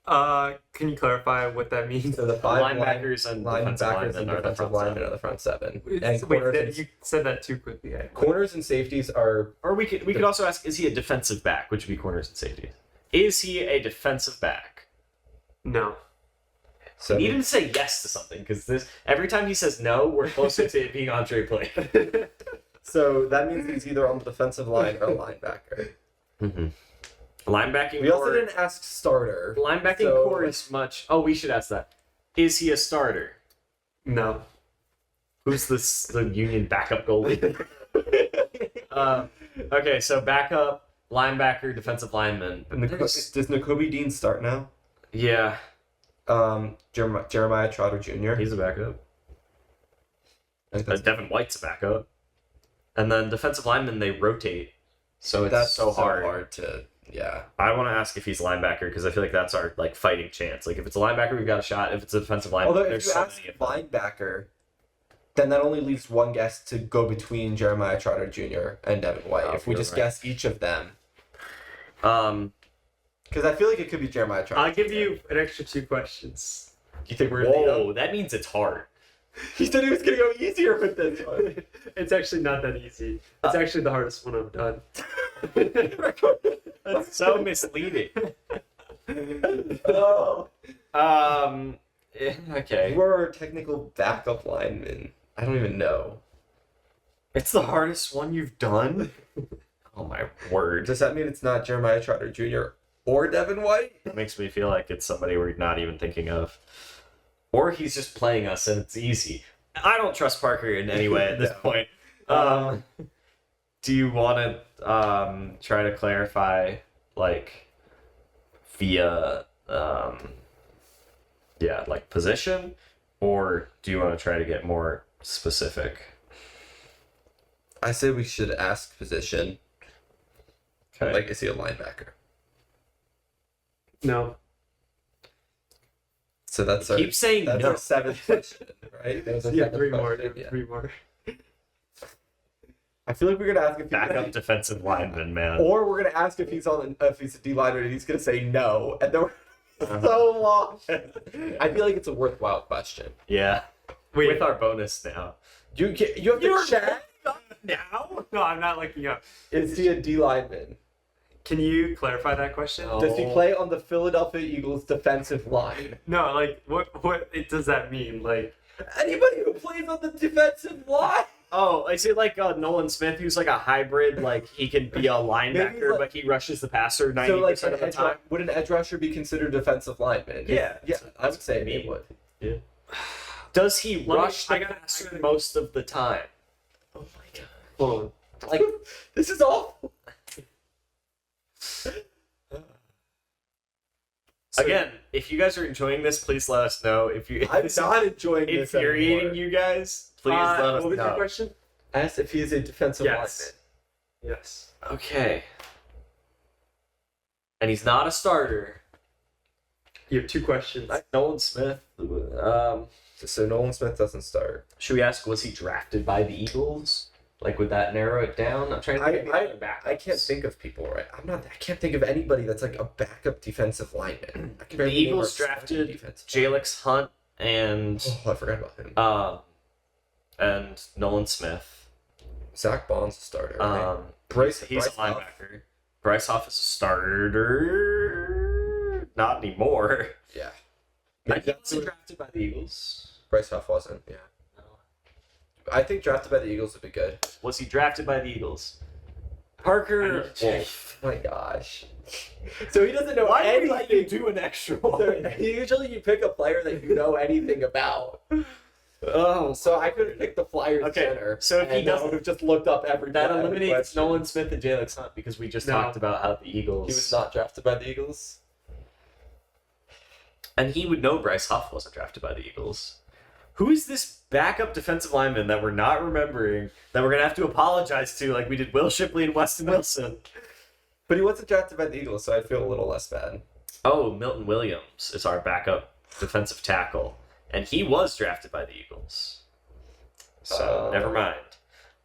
Can you clarify what that means? So the 5 Linebackers and defensive linebackers and linemen are the defensive front linemen 7. are the front 7. Wait, And corners, and, you said that too quickly. corners and safeties are Or we could also ask, is he a defensive back, which would be corners and safeties? Is he a defensive back? No. so. You need him to say yes to something, because every time he says no, we're closer to it being Andre Blake. So that means he's either on the defensive line or a linebacker. Mm-hmm. Linebacking We core. also didn't ask starter. Linebacking so- core is much. Oh, we should ask that. Is he a starter? No. Who's the Union backup goalie? Okay, so backup, linebacker, defensive lineman. Does Nakobe Dean start now? Yeah, Jeremiah Trotter Jr. he's a backup. I think that's, Devin White's a backup. And then defensive linemen, they rotate. So it's that's so hard. to yeah. I want to ask if he's linebacker because I feel like that's our fighting chance. Like if it's a linebacker, we've got a shot. If it's a defensive lineman, Although if there's you so ask many of them. linebacker, then that only leaves one guess to go between Jeremiah Trotter Jr. and Devin White. Oh, if we you're just right. guess each of them, Because I feel like it could be Jeremiah Trotter. I'll give you an extra 2 questions. You think we're gonna need whoa, them? that means it's hard. He said he was gonna go easier with this one. It's actually not that easy. It's actually the hardest one I've done. That's so misleading. Oh. Okay. We're our technical backup linemen. I don't even know. It's the hardest one you've done? Oh my word. Does that mean it's not Jeremiah Trotter Jr. or Devin White? It makes me feel like it's somebody we're not even thinking of. Or he's just playing us and it's easy. I don't trust Parker in any way at this No. point. Do you want to try to clarify, via, position? Or do you want to try to get more specific? I say we should ask position. Okay. Like, is he a linebacker? No. So that's Keep saying that's no. our 7th question, right? That was our Yeah, 7th 3 more. question, yeah. 3 more. I feel like we're gonna ask if Backup defensive lineman, man. or we're gonna ask if he's a D lineman and he's gonna say no, and then we're so long. I feel like it's a worthwhile question. Yeah. Wait. With our bonus now. You have to check. Now? No, I'm not looking up. Is he a D lineman? Can you clarify that question? No. Does he play on the Philadelphia Eagles defensive line? No, like what does that mean? Like Anybody who plays on the defensive line. Oh, is it like Nolan Smith, who's like a hybrid? Like he can be a linebacker, like- but he rushes the passer 90% So like of the time. would an edge rusher be considered a defensive lineman? Yeah. Yeah, I would say Me. it would. Yeah. Does he rush I the gotta- passer most of the time? Oh my god. hold on. Like This is awful. So, again, if you guys are enjoying this, please let us know. If you I'm this not enjoying is this infuriating anymore. you guys, please let us What was your know. question? Asked if he is a defensive Yes. Yes. Okay. And he's not a starter. You have 2 questions. Nolan Smith. lineman. So Nolan Smith doesn't start. Should we ask, was he drafted by the Eagles? Like, would that narrow it down? I'm trying to think of the other backups. I can't think of people right. I can't think of anybody that's like a backup defensive lineman. I can The barely name Eagles our starting drafted defensive Jalix Hunt and Oh, I forgot about him. and Nolan Smith. Zach Bond's a starter. Right? He's a Bryce Huff. linebacker. Bryce Huff is a starter. Not anymore. Yeah. He Maybe that's wasn't who- drafted by the Eagles. Bryce Huff wasn't. Yeah. I think drafted by the Eagles would be good. Was he drafted by the Eagles? Parker Wolf. Oh my gosh. So he doesn't know Why do you anything. do an extra So one? usually you pick a player that you know anything about. Oh, So I could have picked the Flyers Okay, center. so if he and I doesn't- would have just looked up every that every eliminates question. Nolan Smith and Jalix Hunt because we just No. talked about how the Eagles. He was not drafted by the Eagles. And he would know Bryce Huff wasn't drafted by the Eagles. Who is this backup defensive lineman that we're not remembering that we're going to have to apologize to like we did Will Shipley and Weston Wilson? But he wasn't drafted by the Eagles, so I feel a little less bad. Oh, Milton Williams is our backup defensive tackle. And he was drafted by the Eagles. So, never mind.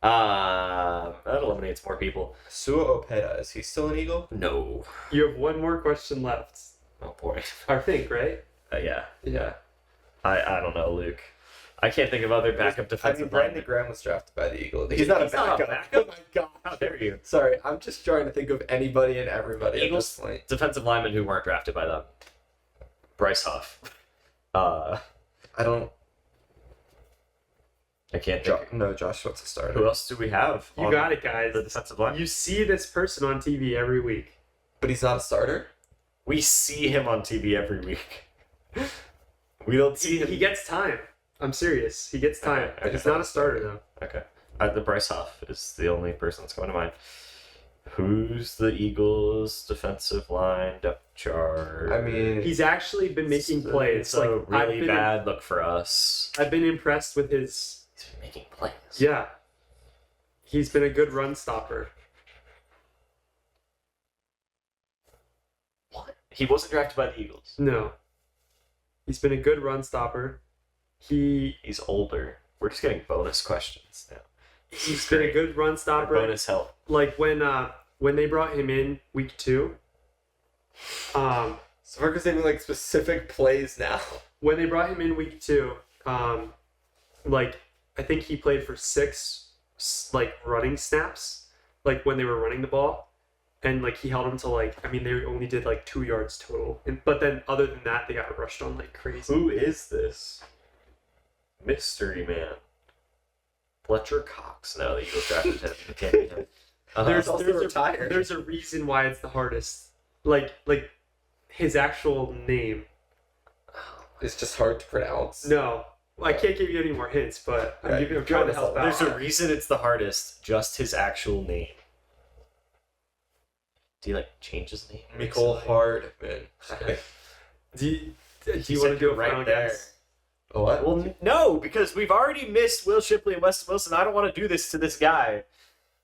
That eliminates more people. Sua Opeta, is he still an Eagle? No. You have 1 more question left. Oh, boy. I think, right? Yeah. Yeah. I don't know, Luke. I can't think of other backup I mean, defensive Brandon linemen. Graham was drafted by the Eagles. He's not a backup. Oh my god. How dare you? Sorry, I'm just trying to think of anybody and everybody Eagles at this point. defensive linemen who weren't drafted by them. Bryce Huff. I don't. I can't think. No, Josh, what's a starter? Who else do we have? You on got it, guys. the defensive line. You see this person on TV every week. But he's not a starter? We see him on TV every week. We don't see him. He gets time. I'm serious. He gets time. Okay, He's not a starter though. Okay. The Bryce Huff is the only person that's going to mind. Who's the Eagles' defensive line depth chart? I mean, He's actually been making plays. It's a I've really been- bad look for us. I've been impressed with his. He's been making plays. Yeah. He's been a good run stopper. What? He wasn't drafted by the Eagles. No. He's been a good run stopper. He's older. We're just getting bonus questions now. He's been a good run For stopper. bonus help. Like when they brought him in week 2. so Parker's naming like specific plays now. When they brought him in week 2, like I think he played for 6 like running snaps, like when they were running the ball, and like he held them to like they only did like 2 yards total, but then other than that they got rushed on like crazy. Who is this? Mystery man. Fletcher Cox. No, the Eagles drafted him. It can't be him. There's also there's retired. there's a reason why it's the hardest. Like his actual name. It's just hard to pronounce. No, I can't give you any more hints, but I'm Right. trying to help out. There's a reason it's the hardest. Just his actual name. Do you like change his name? Nicole Hardman. Do you want said to do you're a right final there. guess? What? Well, no, because we've already missed Will Shipley and Weston Wilson. I don't want to do this to this guy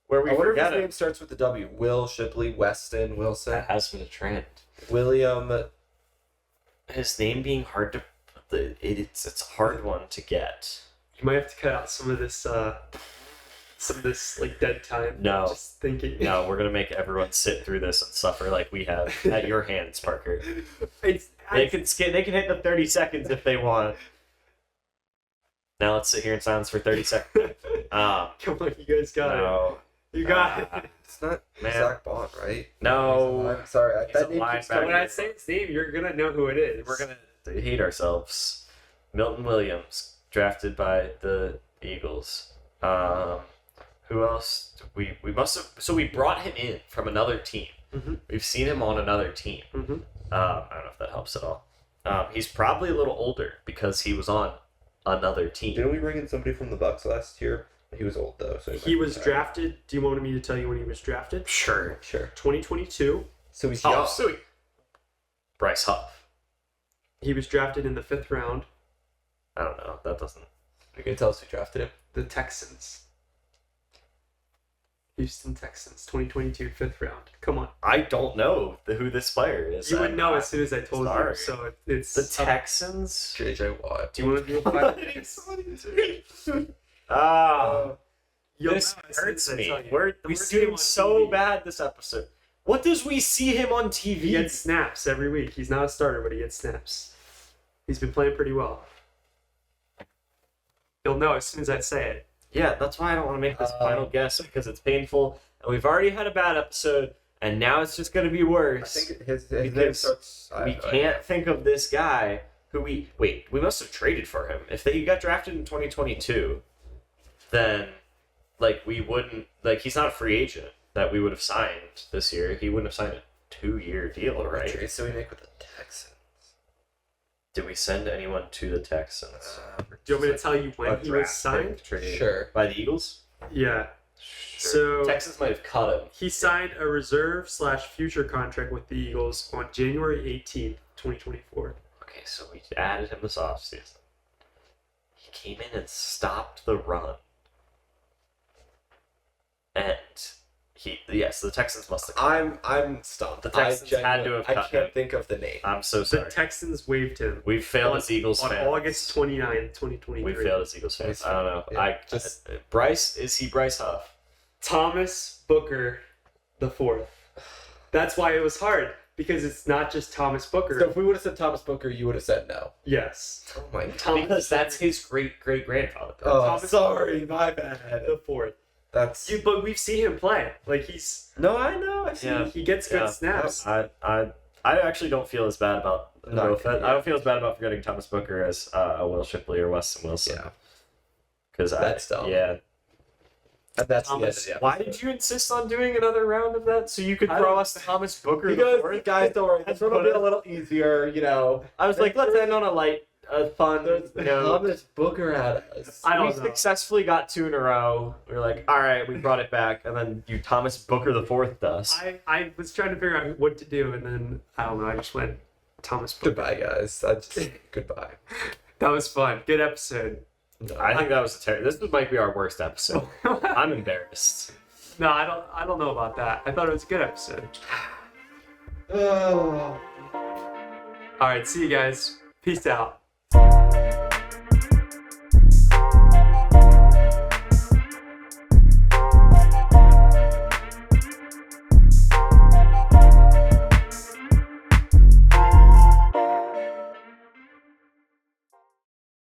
where we I wonder if his forget him. name starts with the W. Will Shipley, Weston, Wilson, That has been a trend. William. His name being hard to... It's a hard one to get. You might have to cut out some of this some of this like dead time. No. Just thinking. No, we're gonna make everyone sit through this and suffer like we have at your hands, Parker. They can hit the 30 seconds if they want. Now let's sit here in silence for 30 seconds. Come on, you guys got No. it. You got it. It's not Man. Zach Bond, right? No. I'm sorry. He's That a name keeps linebacker. coming When I up. say his name, you're gonna know who it is. We're gonna hate ourselves. Milton Williams, drafted by the Eagles. Who else? We must have. So we brought him in from another team. Mhm. We've seen him on another team. Mhm. I don't know if that helps at all. He's probably a little older because he was on another team. Didn't we bring in somebody from the Bucks last year? He was old though, so He was drafted. Do you want me to tell you when he was drafted? Sure. 2022. So he's Oh, young. sweet. Bryce Huff. He was drafted in the 5th round. I don't know. That doesn't. You can tell us who drafted him. The Texans. Houston Texans, 2022, 5th round. Come on. I don't know who this player is. You would know as soon as I told Sorry. you. So it's The Texans. JJ Watt. Do you want to do a five? You'll This know as soon hurts as I me. tell you. We're We see him doing on so TV. bad this episode. What does we see him on TV? He gets snaps every week. He's not a starter, but he gets snaps. He's been playing pretty well. You'll know as soon as I say it. Yeah, that's why I don't want to make this final guess because it's painful. And we've already had a bad episode, and now it's just going to be I worse. think his name Because starts. We can't think of this guy who we must have traded for him. If he got drafted in 2022, then like we wouldn't he's not a free agent that we would have signed this year. He wouldn't have signed a 2-year deal, What right? trade did we make with the Texans? Did we send anyone to the Texans? Do you want me to tell you when he was signed? Trade Sure. by the Eagles. Yeah. Sure. So Texans might have cut him. he signed a reserve/future contract with the Eagles on January 18th, 2024. Okay, so we added him this offseason. He came in and stopped the run. And the Texans must have cut him. I'm stumped. The Texans had to have I cut can't him. think of the name. I'm so The sorry. Texans waived him We've failed as Eagles on fans. August 29th, 2023. We failed as Eagles fans. I don't know. Yeah, just- Bryce, is he Bryce Huff? Thomas Booker the 4th. That's why it was hard, because it's not just Thomas Booker. So if we would have said Thomas Booker, you would have said no. Yes. Oh my god. Thomas Because that's his great grandfather. Oh, Thomas sorry, my bad. the 4th. That's But we've seen him play. Like no, I know. I see. Yeah. he gets good Yeah. snaps. I actually don't feel as bad about No, I yeah. don't feel as bad about forgetting Thomas Booker as Will Shipley or Weston Wilson. Yeah, Because That's dumb. yeah. and that's Thomas, the end of the Why episode. did you insist on doing another round of that so you could I throw don't- us Thomas Booker? the Because fourth? guys, don't worry. This one will be a little easier. You know, I was like, let's end on a light, fun there's note. Thomas Booker at us. I We don't know. successfully got 2 in a row. We were like, all right, we brought it back, and then you Thomas Booker the fourth us. I was trying to figure out what to do, and then I don't know. I just went Thomas Booker. Goodbye, guys. I just goodbye. That was fun. Good episode. No. I think that was this might be our worst episode. I'm embarrassed. No, I don't know about that. I thought it was a good episode. Oh. All right, see you guys. Peace out.